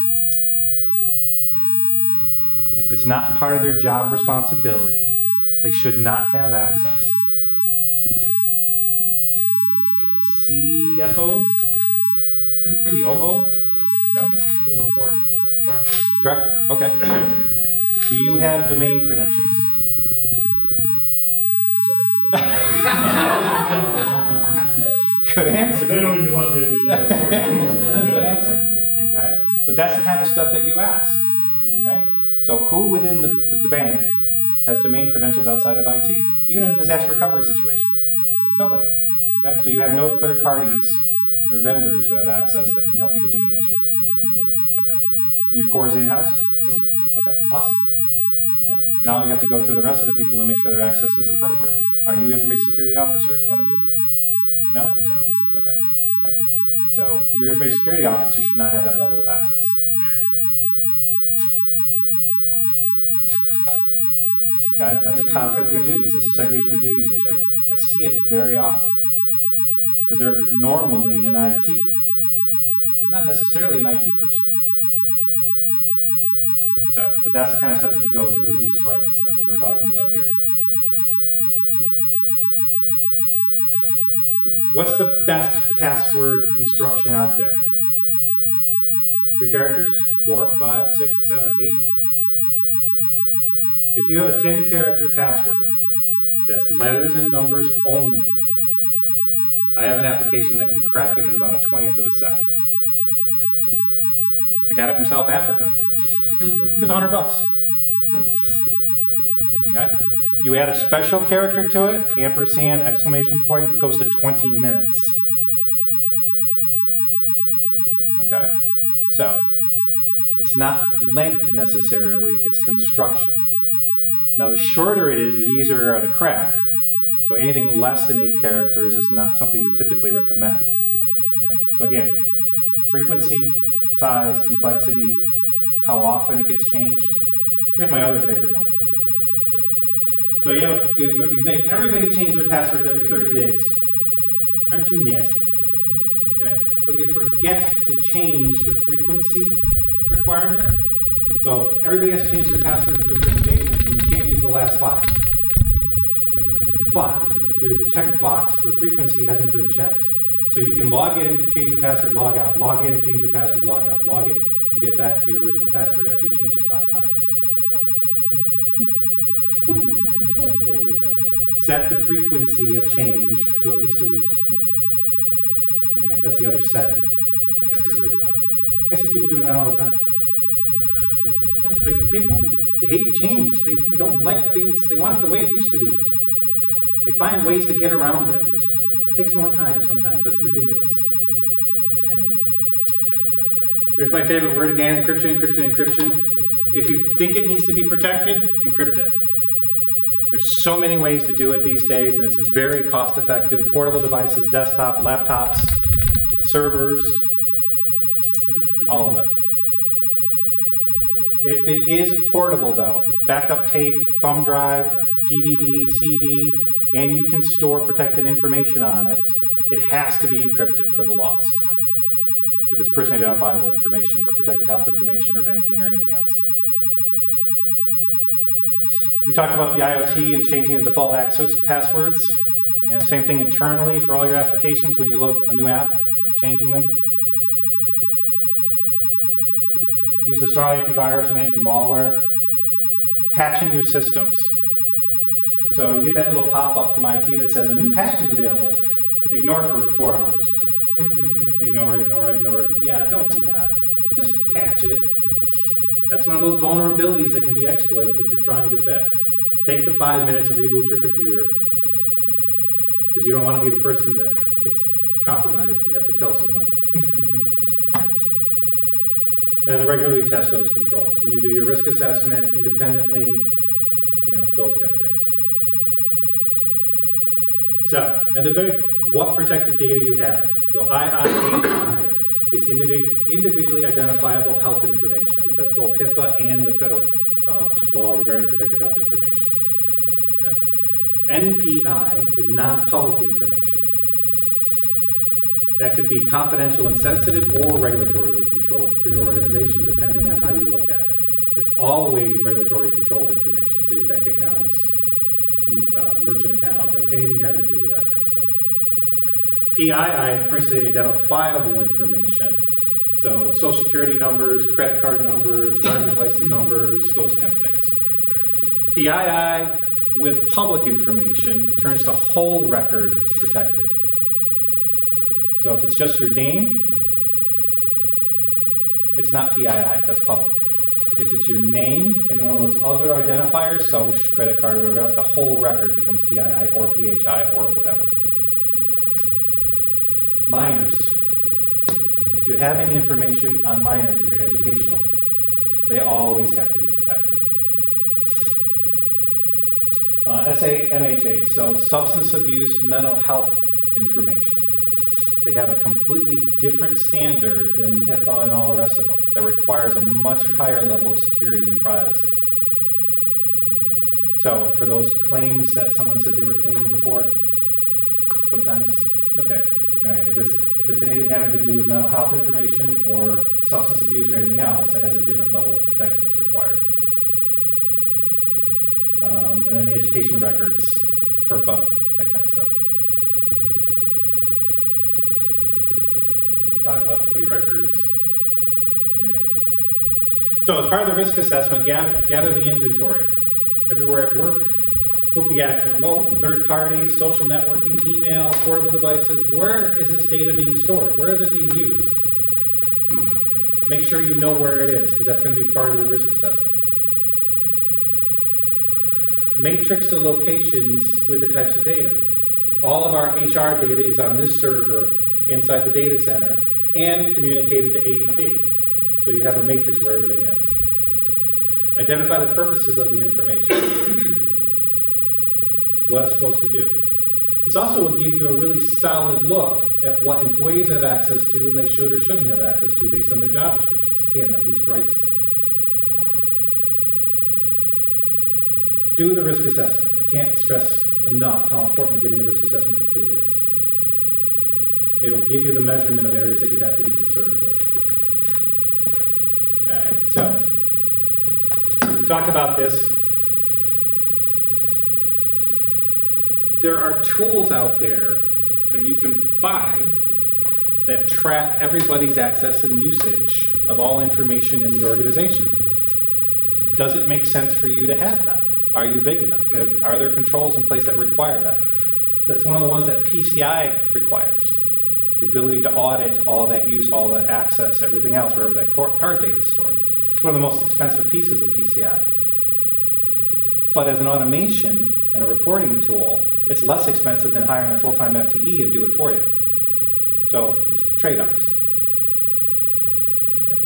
If it's not part of their job responsibility, they should not have access. CFO? COO? No? More important. Director, okay. Do you have domain credentials? Good answer. They don't even want me to be. Good answer. Okay? But that's the kind of stuff that you ask. Right? So who within the bank has domain credentials outside of IT? Even in a disaster recovery situation? Nobody. Okay? So you have no third parties or vendors who have access that can help you with domain issues. Okay. Your core is in-house? Okay, awesome. All right. Now you have to go through the rest of the people and make sure their access is appropriate. Are you information security officer, one of you? No? No. Okay. All right. So your information security officer should not have that level of access. Okay, that's a conflict of duties. It's a segregation of duties issue. I see it very often because they're normally in IT. They're not necessarily an IT person. So, but that's the kind of stuff that you go through with least rights. That's what we're talking about here. What's the best password construction out there? 3 characters? 4, 5, 6, 7, 8? If you have a 10-character password that's letters and numbers only, I have an application that can crack it in about a 20th of a second. I Got it from South Africa. It was $100. Okay? You add a special character to it, ampersand, exclamation point, it goes to 20 minutes. Okay? So, it's not length necessarily, it's construction. Now, the shorter it is, the easier it are to crack. So anything less than 8 characters is not something we typically recommend. All right? So again, frequency, size, complexity, how often it gets changed. Here's my other favorite one. So you make everybody change their passwords every 30 days. Aren't you nasty? Okay? But you forget to change the frequency requirement. So everybody has to change their password for 30 days, and you can't use the last 5. But their checkbox for frequency hasn't been checked. So you can log in, change your password, log out, log in, change your password, log out, log in, and get back to your original password after you change it 5 times. Set the frequency of change to at least a week. All right, that's the other setting you have to worry about. I see people doing that all the time. Like, people hate change. They don't like things. They want it the way it used to be. They find ways to get around it. It takes more time sometimes. That's ridiculous. Here's my favorite word again, encryption, encryption, encryption. If you think it needs to be protected, encrypt it. There's so many ways to do it these days, and it's very cost effective. Portable devices, desktop, laptops, servers, all of it. If it is portable though, backup tape, thumb drive, DVD, CD, and you can store protected information on it, it has to be encrypted per the laws. If it's personally identifiable information or protected health information or banking or anything else. We talked about the IoT and changing the default access passwords. And same thing internally for all your applications when you load a new app, changing them. Use the strong antivirus and anti-malware. Patching your systems. So you get that little pop-up from IT that says a new patch is available. Ignore for 4 hours. Ignore, ignore, ignore. Yeah, don't do that. Just patch it. That's one of those vulnerabilities that can be exploited that you're trying to fix. Take the 5 minutes and reboot your computer, because you don't want to be the person that gets compromised and have to tell someone. And regularly test those controls. When you do your risk assessment independently, those kind of things. So, and what protected data you have. So IIHI is individually identifiable health information. That's both HIPAA and the federal law regarding protected health information. Okay. NPI is non-public information. That could be confidential and sensitive or regulatorily controlled for your organization, depending on how you look at it. It's always regulatory controlled information, so your bank accounts, merchant account, anything having to do with that kind of stuff. PII is personally identifiable information, so social security numbers, credit card numbers, driver's license numbers, those kind of things. PII with public information turns the whole record protected. So if it's just your name, it's not PII, that's public. If it's your name and one of those other identifiers, social, credit card, whatever else, the whole record becomes PII or PHI or whatever. Minors. If you have any information on minors, if you're educational, they always have to be protected. SAMHA, so substance abuse, mental health information. They have a completely different standard than HIPAA and all the rest of them that requires a much higher level of security and privacy. So for those claims that someone said they were paying before, sometimes, okay. All right. If it's anything having to do with mental health information or substance abuse or anything else, it has a different level of protection that's required. And then the education records, FERPA, that kind of stuff. We talked about employee records. All right. So as part of the risk assessment, gather the inventory. Everywhere at work, looking at remote, third parties, social networking, email, portable devices. Where is this data being stored? Where is it being used? Make sure you know where it is, because that's going to be part of your risk assessment. Matrix the locations with the types of data. All of our HR data is on this server inside the data center and communicated to ADP. So you have a matrix where everything is. Identify the purposes of the information. What it's supposed to do. This also will give you a really solid look at what employees have access to and they should or shouldn't have access to based on their job descriptions. Again, that least rights thing. Do the risk assessment. I can't stress enough how important getting the risk assessment complete is. It'll give you the measurement of areas that you have to be concerned with. All right, so we talked about this. There are tools out there that you can buy that track everybody's access and usage of all information in the organization. Does it make sense for you to have that? Are you big enough? Are there controls in place that require that? That's one of the ones that PCI requires. The ability to audit all that use, all that access, everything else, wherever that card data is stored. It's one of the most expensive pieces of PCI. But as an automation and a reporting tool, it's less expensive than hiring a full-time FTE to do it for you. So, trade-offs. Okay.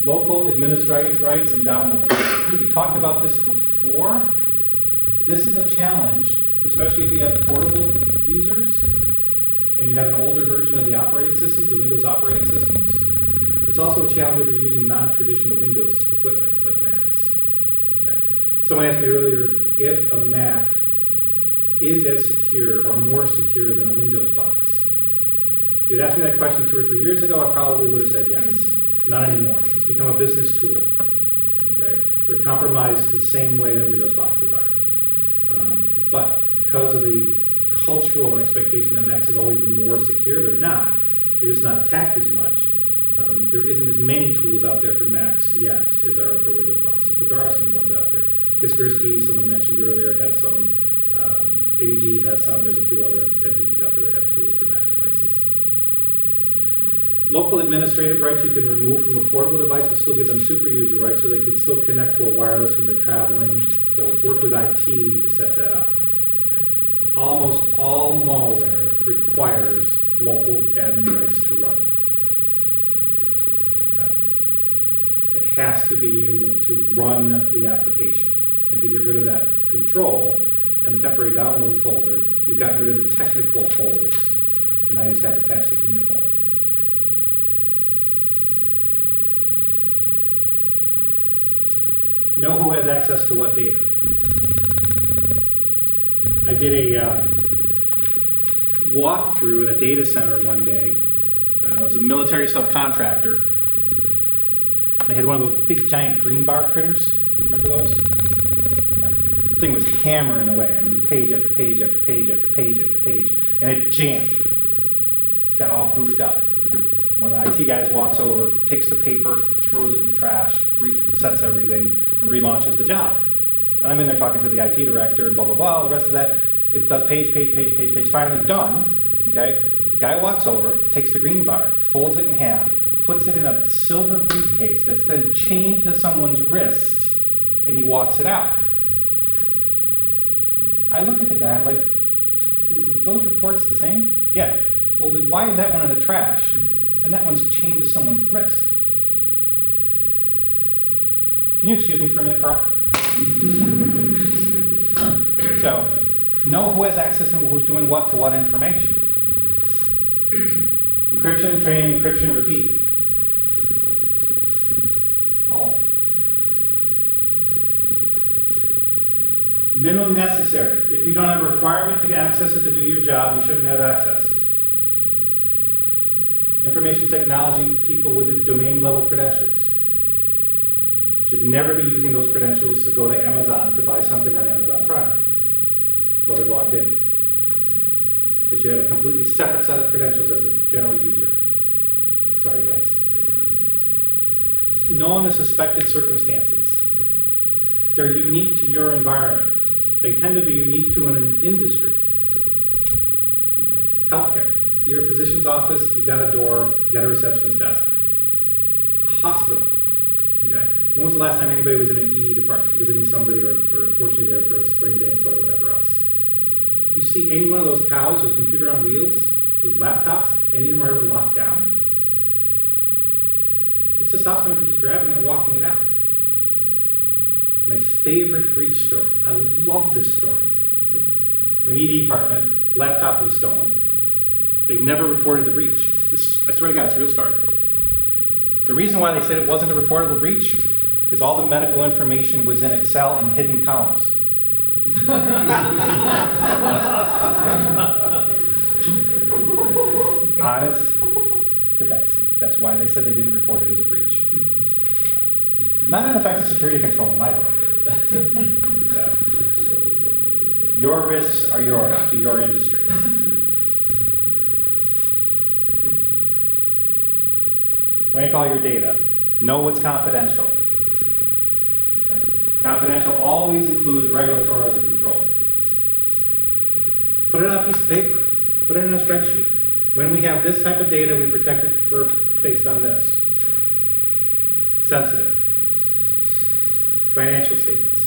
Local administrative rights and downloads. We talked about this before. This is a challenge, especially if you have portable users and you have an older version of the operating systems, the Windows operating systems. It's also a challenge if you're using non-traditional Windows equipment like Macs. Okay. Someone asked me earlier if a Mac is as secure or more secure than a Windows box. If you'd asked me that question 2 or 3 years ago, I probably would have said yes. Not anymore. It's become a business tool. Okay? They're compromised the same way that Windows boxes are. But because of the cultural expectation that Macs have always been more secure, they're not. They're just not attacked as much. There isn't as many tools out there for Macs yet as there are for Windows boxes, but there are some ones out there. Kaspersky, someone mentioned earlier, has some. ADG has some. There's a few other entities out there that have tools for Mac devices. Local administrative rights you can remove from a portable device, but still give them super user rights so they can still connect to a wireless when they're traveling. So work with IT to set that up. Okay. Almost all malware requires local admin rights to run. Okay. It has to be able to run the application. And if you get rid of that control and the temporary download folder, you've gotten rid of the technical holes. Now you just have to patch the human hole. Know who has access to what data. I did a walkthrough at a data center one day. It was a military subcontractor. They had one of those big giant green bar printers. Remember those? The thing was hammering away. I mean, page after page after page after page after page. And it jammed. Got all goofed up. One of the IT guys walks over, takes the paper, throws it in the trash, resets everything, and relaunches the job. And I'm in there talking to the IT director and blah, blah, blah, the rest of that. It does page, page, page, page, page, finally done, okay? Guy walks over, takes the green bar, folds it in half, puts it in a silver briefcase that's then chained to someone's wrist, and he walks it out. I look at the guy, I'm like, those reports the same? Yeah. Well, then why is that one in the trash? And that one's chained to someone's wrist. Can you excuse me for a minute, Carl? So, know who has access and who's doing what to what information. Encryption, training, encryption, repeat. All. Minimum necessary. If you don't have a requirement to access it to do your job, you shouldn't have access. Information technology people with domain level credentials should never be using those credentials to go to Amazon to buy something on Amazon Prime while they're logged in. They should have a completely separate set of credentials as a general user. Sorry, guys. Known as suspected circumstances. They're unique to your environment. They tend to be unique to an industry. Okay. Healthcare. You're a physician's office, you've got a door, you've got a receptionist desk. hospital. Okay? When was the last time anybody was in an ED department visiting somebody or unfortunately there for a sprained ankle or whatever else? You see any one of those cows, those computer on wheels, those laptops, any of them are ever locked down? What's to stop someone from just grabbing it and walking it out? My favorite breach story. I love this story. An ED department, laptop was stolen. They never reported the breach. I swear to God, it's a real story. The reason why they said it wasn't a reportable breach is all the medical information was in Excel in hidden columns. Honest to Betsy. That's why they said they didn't report it as a breach. Not an effective security control in my book. So, your risks are yours to your industry. Rank all your data. Know what's confidential. Okay? Confidential always includes regulatory control. Put it on a piece of paper. Put it in a spreadsheet. When we have this type of data, we protect it based on this. Sensitive. Financial statements.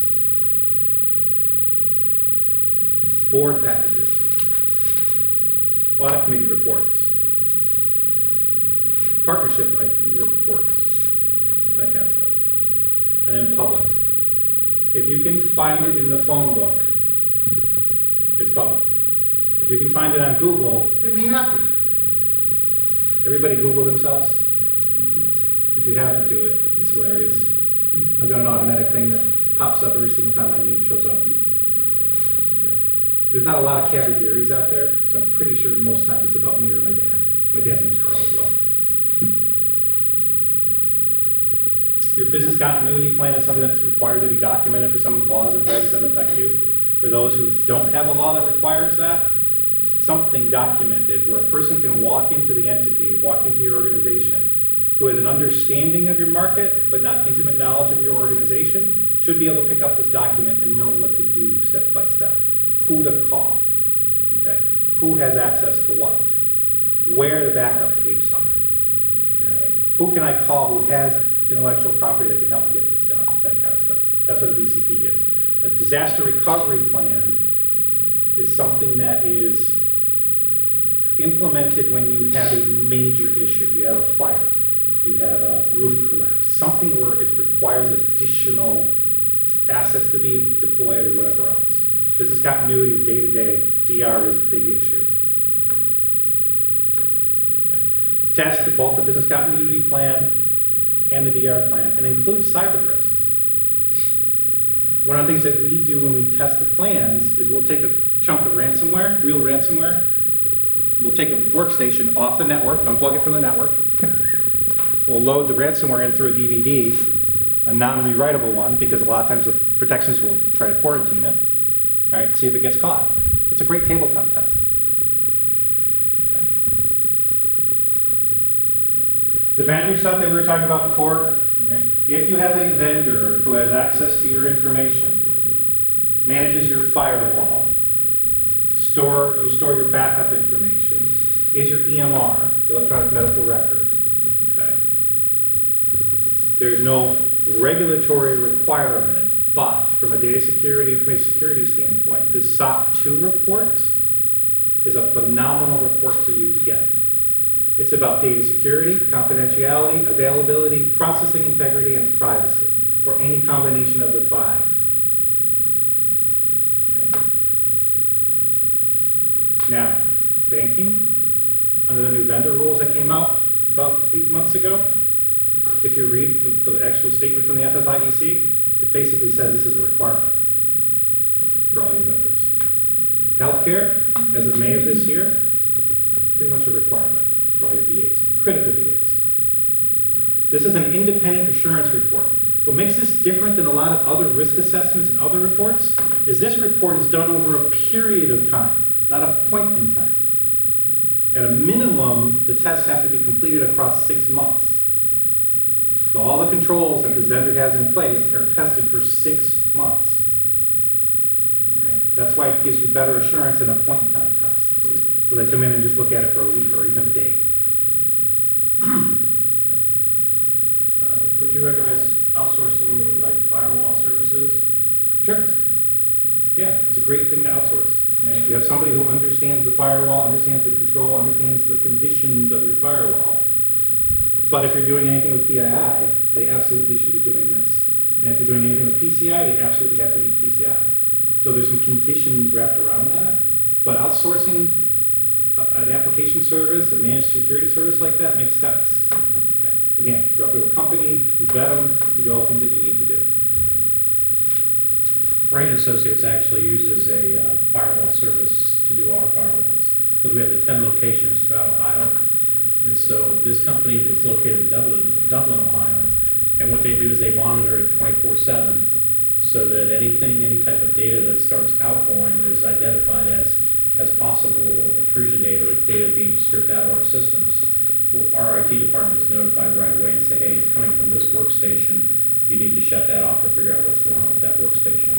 Board packages. Audit committee reports. Partnership reports. That kind of stuff. And then public. If you can find it in the phone book, it's public. If you can find it on Google, it may not be. Everybody Google themselves? If you haven't, do it. It's hilarious. I've got an automatic thing that pops up every single time my name shows up. Okay. There's not a lot of Cadregaris out there, so I'm pretty sure most times it's about me or my dad. My dad's name's Carl as well. Your business continuity plan is something that's required to be documented for some of the laws and regs that affect you. For those who don't have a law that requires that, something documented where a person can walk into the entity, walk into your organization, who has an understanding of your market, but not intimate knowledge of your organization, should be able to pick up this document and know what to do step by step. Who to call, okay? Who has access to what? Where the backup tapes are, all right? Who can I call who has intellectual property that can help me get this done, that kind of stuff. That's what a BCP is. A disaster recovery plan is something that is implemented when you have a major issue. You have a fire, you have a roof collapse, something where it requires additional assets to be deployed or whatever else. Business continuity is day-to-day, DR is a big issue. Okay. Test both the business continuity plan and the DR plan, and include cyber risks. One of the things that we do when we test the plans is we'll take a chunk of ransomware, real ransomware, we'll take a workstation off the network, unplug it from the network, we'll load the ransomware in through a DVD, a non-rewritable one, because a lot of times the protections will try to quarantine it, all right, see if it gets caught. That's a great tabletop test. The vendor stuff that we were talking about before, okay? If you have a vendor who has access to your information, manages your firewall, you store your backup information, is your EMR, electronic medical record, okay? There's no regulatory requirement, but from a data security, information security standpoint, the SOC 2 report is a phenomenal report for you to get. It's about data security, confidentiality, availability, processing integrity, and privacy, or any combination of the five. Okay. Now, banking, under the new vendor rules that came out about 8 months ago, if you read the actual statement from the FFIEC, it basically says this is a requirement for all your vendors. Healthcare, as of May of this year, pretty much a requirement for all your VAs, critical VAs. This is an independent assurance report. What makes this different than a lot of other risk assessments and other reports is this report is done over a period of time, not a point in time. At a minimum, the tests have to be completed across 6 months. So all the controls that this vendor has in place are tested for 6 months. Right? That's why it gives you better assurance than a point in time test, where they come in and just look at it for a week or even a day. Would you recommend outsourcing like firewall services? Sure. Yeah, it's a great thing to outsource. And you have somebody who understands the firewall, understands the control, understands the conditions of your firewall. But if you're doing anything with PII, they absolutely should be doing this. And if you're doing anything with PCI, they absolutely have to meet PCI. So there's some conditions wrapped around that. But outsourcing an application service, a managed security service like that makes sense. Okay. Again, you're up to a company, you vet them, you do all the things that you need to do. Rea Associates actually uses a firewall service to do our firewalls, because we have the 10 locations throughout Ohio. And so this company is located in Dublin, Ohio, and what they do is they monitor it 24/7, so that any type of data that starts outgoing is identified as possible intrusion data, or data being stripped out of our systems. Our IT department is notified right away and say, hey, it's coming from this workstation. You need to shut that off or figure out what's going on with that workstation.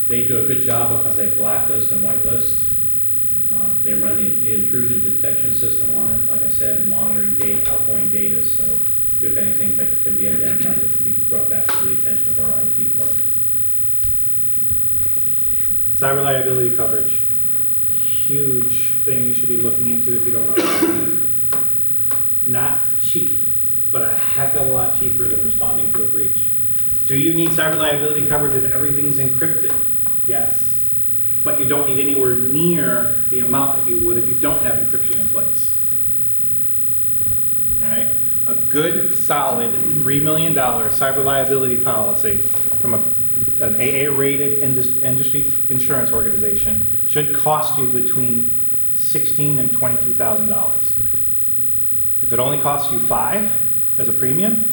They do a good job because they blacklist and whitelist. They run the intrusion detection system on it, like I said, monitoring data, outgoing data. So if anything that can be identified, it can be brought back to the attention of our IT department. Cyber liability coverage, huge thing you should be looking into if you don't know. Not cheap, but a heck of a lot cheaper than responding to a breach. Do you need cyber liability coverage if everything's encrypted? Yes. But you don't need anywhere near the amount that you would if you don't have encryption in place. All right? A good, solid $3 million cyber liability policy from an AA-rated industry insurance organization should cost you between $16,000 and $22,000. If it only costs you $5,000 as a premium,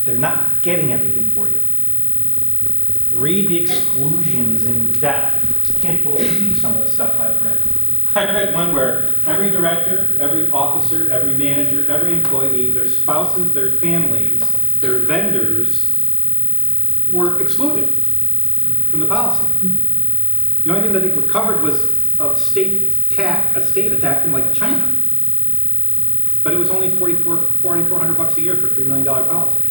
they're not getting everything for you. Read the exclusions in depth. I can't believe some of the stuff I've read. I read one where every director, every officer, every manager, every employee, their spouses, their families, their vendors were excluded from the policy. The only thing that it covered was a state attack from like China. But it was only $4,400 a year for a $3 million policy.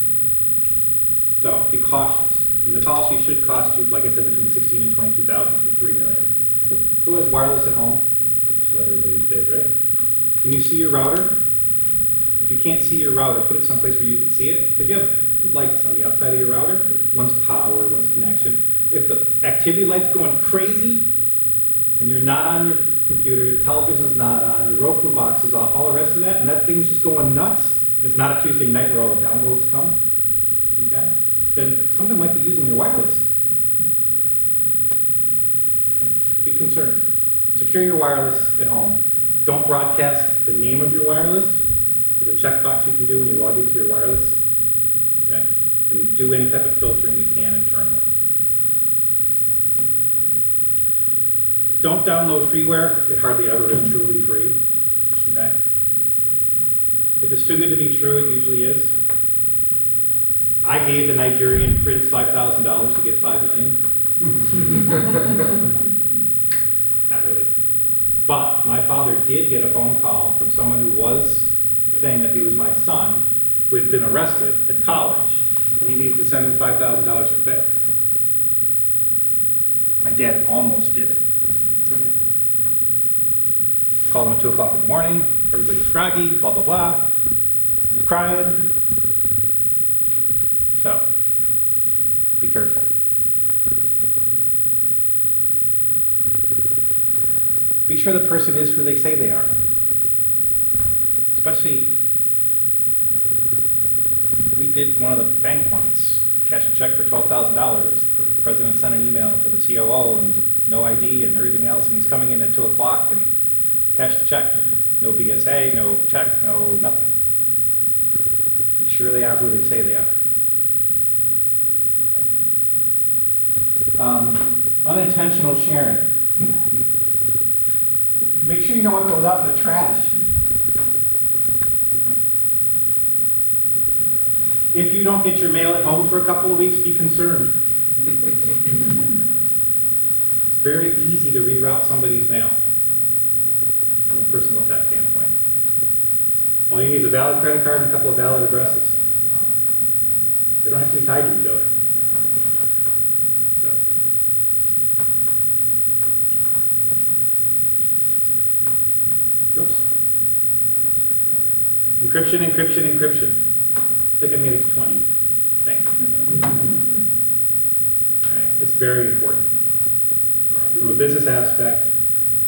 So be cautious. I mean, the policy should cost you, like I said, between $16,000 and $22,000 for $3 million. Who has wireless at home? Just let everybody did, right? Can you see your router? If you can't see your router, put it someplace where you can see it, because you have lights on the outside of your router. One's power, one's connection. If the activity light's going crazy, and you're not on your computer, your television's not on, your Roku box is off, all the rest of that, and that thing's just going nuts, it's not a Tuesday night where all the downloads come, okay? Then somebody might be using your wireless. Be concerned. Secure your wireless at home. Don't broadcast the name of your wireless. There's a checkbox you can do when you log into your wireless. Okay? And do any type of filtering you can internally. Don't download freeware. It hardly ever is truly free. Okay? If it's too good to be true, it usually is. I gave the Nigerian prince $5,000 to get $5 million. Not really. But my father did get a phone call from someone who was saying that he was my son, who had been arrested at college, and he needed to send him $5,000 for bail. My dad almost did it. Called him at 2 o'clock in the morning. Everybody was groggy, blah, blah, blah. He was crying. So, be careful. Be sure the person is who they say they are. Especially, we did one of the bank ones, cashed a check for $12,000. The president sent an email to the COO and no ID and everything else, and he's coming in at 2 o'clock and cashed the check. No BSA, no check, no nothing. Be sure they are who they say they are. Unintentional sharing. Make sure you know what goes out in the trash. If you don't get your mail at home for a couple of weeks, be concerned. It's very easy to reroute somebody's mail from a personal attack standpoint. All you need is a valid credit card and a couple of valid addresses. They don't have to be tied to each other. So. Oops. Encryption, encryption, encryption. I think I made it to 20. Thank you. All right. It's very important. From a business aspect,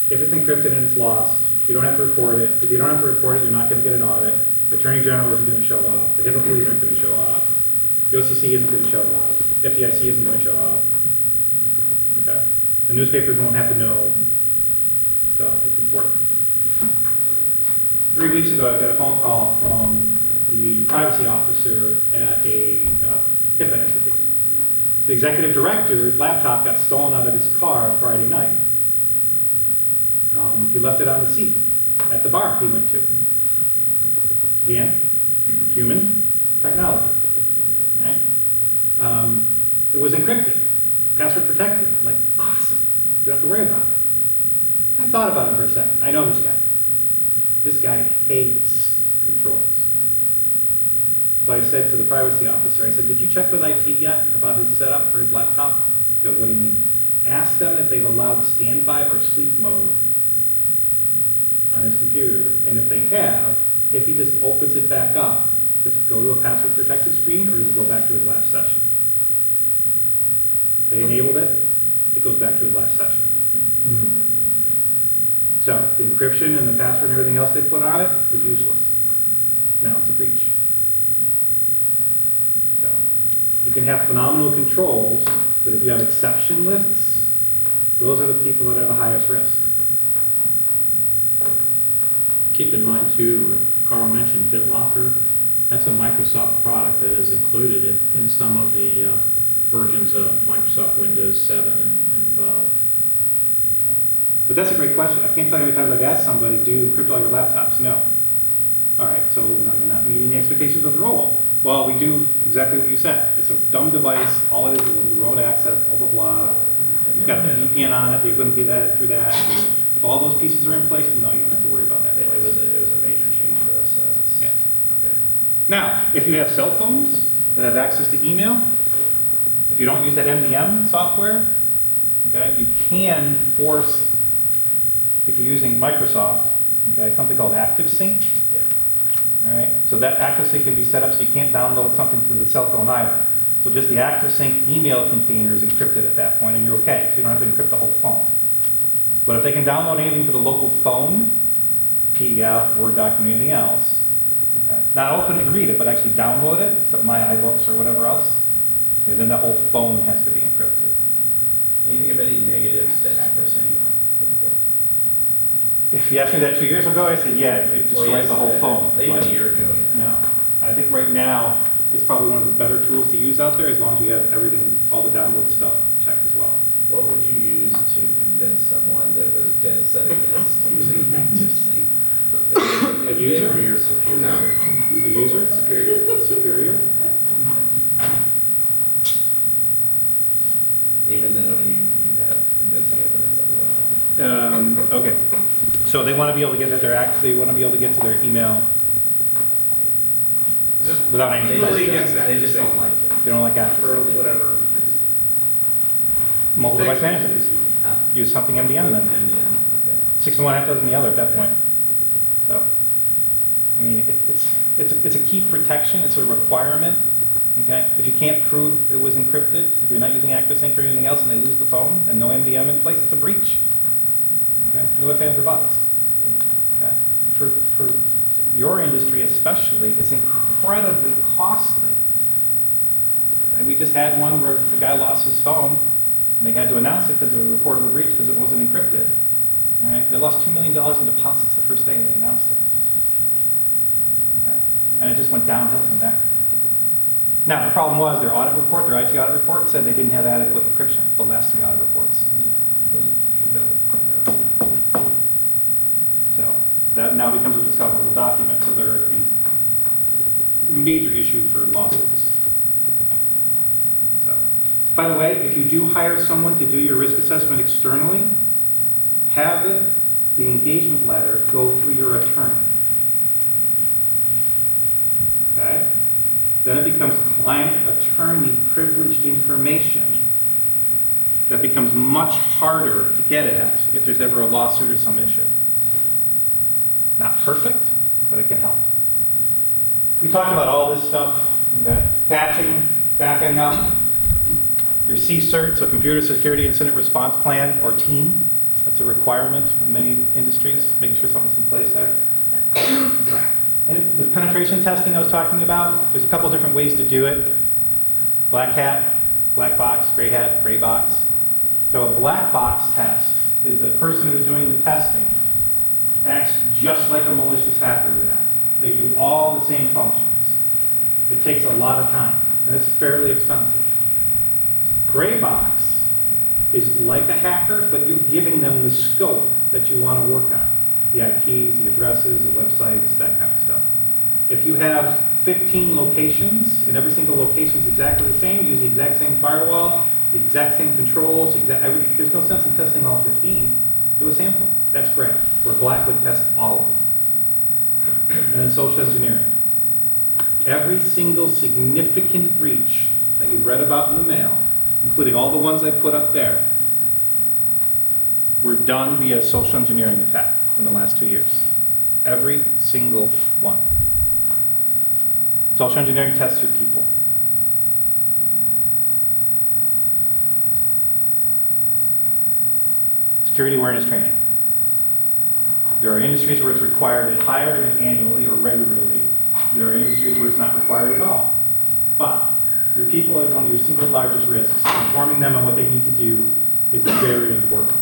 if it's encrypted and it's lost, you don't have to report it. If you don't have to report it, you're not going to get an audit. The Attorney General isn't going to show up. The HIPAA police aren't going to show up. The OCC isn't going to show up. FDIC isn't going to show up. Okay. The newspapers won't have to know. So it's important. 3 weeks ago, I got a phone call from the privacy officer at a HIPAA entity. The executive director's laptop got stolen out of his car Friday night. He left it on the seat at the bar he went to. Again, human technology. Right? It was encrypted, password protected. I'm like, awesome. You don't have to worry about it. I thought about it for a second. I know this guy. This guy hates controls. So I said to the privacy officer, I said, did you check with IT yet about his setup for his laptop? He goes, what do you mean? Ask them if they've allowed standby or sleep mode on his computer. And if they have, if he just opens it back up, does it go to a password protected screen or does it go back to his last session? They enabled it, it goes back to his last session. So the encryption and the password and everything else they put on it was useless. Now it's a breach. So you can have phenomenal controls, but if you have exception lists, those are the people that are the highest risk. Keep in mind too, Carl mentioned BitLocker. That's a Microsoft product that is included in some of the versions of Microsoft Windows 7 and above. But that's a great question. I can't tell you how many times I've asked somebody, do you encrypt all your laptops? No. All right, so no, you're not meeting the expectations of the role. Well, we do exactly what you said. It's a dumb device. All it is a little remote access, blah, blah, blah. You've got a VPN on it. You're going to get that through that. If all those pieces are in place, then no, you don't have to worry about that. It was a major change for us. So that was, yeah. Okay. Now, if you have cell phones that have access to email, if you don't use that MDM software, okay, you can force, if you're using Microsoft, okay, something called ActiveSync. Yeah. All right, so that ActiveSync can be set up so you can't download something to the cell phone either. So just the ActiveSync email container is encrypted at that point, and you're okay. So you don't have to encrypt the whole phone. But if they can download anything to the local phone, PDF, Word document, anything else, okay, not open it and read it, but actually download it to My iBooks or whatever else, okay, then that whole phone has to be encrypted. Can you think of any negatives to ActiveSync? If you asked me that 2 years ago, I said, yeah, it destroys the whole phone. Even a year ago, yeah. No. I think right now, it's probably one of the better tools to use out there as long as you have everything, all the download stuff checked as well. What would you use to convince someone that was dead set against using ActiveSync? A user? If they were your superior. No. A user? Superior. Superior? Even though you have convincing evidence otherwise. Okay. So they want to be able to get at they want to be able to get to their email Just without any. Really against that. They just don't like it. They don't like for ActiveSync. whatever reason. Mobile device management. Huh? Use something MDM then. And, yeah, okay. 6 in one, half dozen the other at that point. So, I mean, it's a key protection. It's a requirement. Okay. If you can't prove it was encrypted, if you're not using ActiveSync or anything else, and they lose the phone and no MDM in place, it's a breach. Okay. No ifs, ands, or buts. Okay. For your industry especially, it's incredibly costly. And we just had one where the guy lost his phone, and they had to announce it because of a reportable breach because it wasn't encrypted. All right, they lost $2 million in deposits the first day they announced it. Okay. And it just went downhill from there. Now, the problem was their audit report, their IT audit report, said they didn't have adequate encryption, the last 3 audit reports. So that now becomes a discoverable document, so they're in major issue for lawsuits. So, by the way, if you do hire someone to do your risk assessment externally, have the engagement letter go through your attorney. Okay? Then it becomes client attorney privileged information that becomes much harder to get at if there's ever a lawsuit or some issue. Not perfect, but it can help. We talked about all this stuff, okay? Patching, backing up, your CSIRT, so Computer Security Incident Response Plan, or team. That's a requirement in many industries, making sure something's in place there. And the penetration testing I was talking about, there's a couple different ways to do it. Black hat, black box, gray hat, gray box. So a black box test is the person who's doing the testing acts just like a malicious hacker would act. They do all the same functions. It takes a lot of time, and it's fairly expensive. Gray box is like a hacker, but you're giving them the scope that you want to work on. The IPs, the addresses, the websites, that kind of stuff. If you have 15 locations, and every single location is exactly the same, use the exact same firewall, the exact same controls, there's no sense in testing all 15. Do a sample. That's great. Where black would test all of them. And then social engineering. Every single significant breach that you've read about in the mail, including all the ones I put up there, were done via social engineering attack in the last 2 years. Every single one. Social engineering tests your people. Security awareness training. There are industries where it's required at higher and annually or regularly. There are industries where it's not required at all. But your people are one of your single largest risks. Informing them on what they need to do is very important.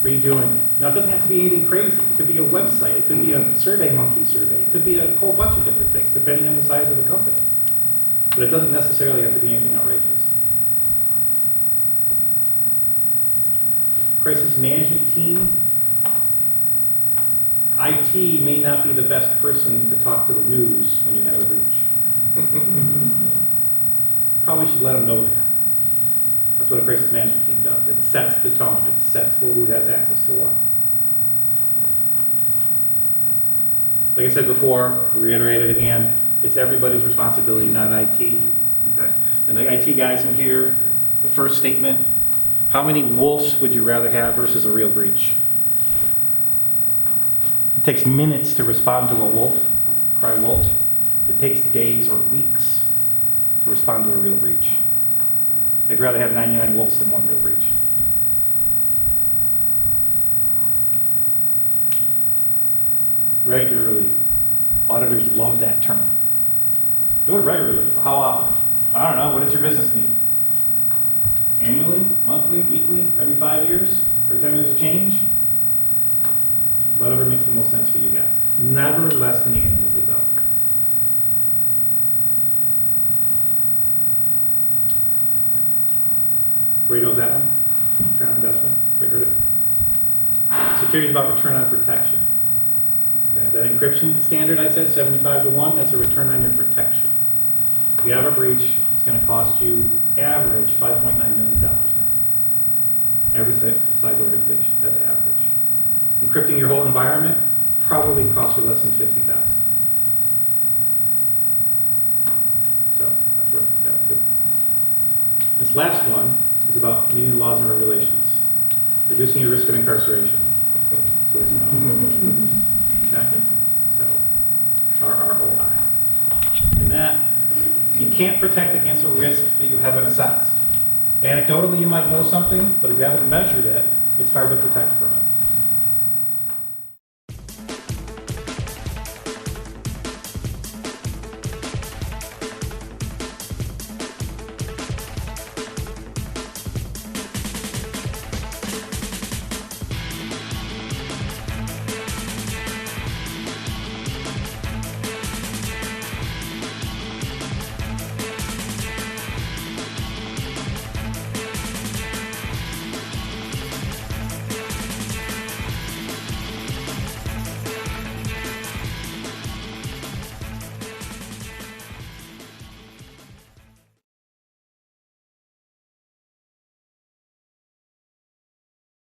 Redoing it. Now, it doesn't have to be anything crazy. It could be a website. It could be a SurveyMonkey survey. It could be a whole bunch of different things, depending on the size of the company. But it doesn't necessarily have to be anything outrageous. Crisis management team. IT may not be the best person to talk to the news when you have a breach. Probably should let them know that. That's what a crisis management team does. It sets the tone. It sets who has access to what. Like I said before, I'll reiterate it again, it's everybody's responsibility, not IT. Okay? And the IT guys in here, the first statement, how many wolves would you rather have versus a real breach? It takes minutes to respond to a wolf, cry wolf. It takes days or weeks to respond to a real breach. They'd rather have 99 wolves than one real breach. Regularly. Auditors love that term. Do it regularly. How often? I don't know. What does your business need? Annually? Monthly? Weekly? Every 5 years? Every time there's a change? Whatever makes the most sense for you guys. Never less than annually, though. Everybody knows that one? Return on investment? Everybody heard it? Security is about return on protection. Okay, that encryption standard I said, 75-1, that's a return on your protection. If you have a breach, it's going to cost you average $5.9 million now. Every size organization, that's average. Encrypting your whole environment probably costs you less than $50,000. So that's where it comes down to. This last one is about meeting the laws and regulations. Reducing your risk of incarceration. That's what it's about. Okay? So, RROI. And that, you can't protect against a risk that you haven't assessed. Anecdotally, you might know something, but if you haven't measured it, it's hard to protect from it.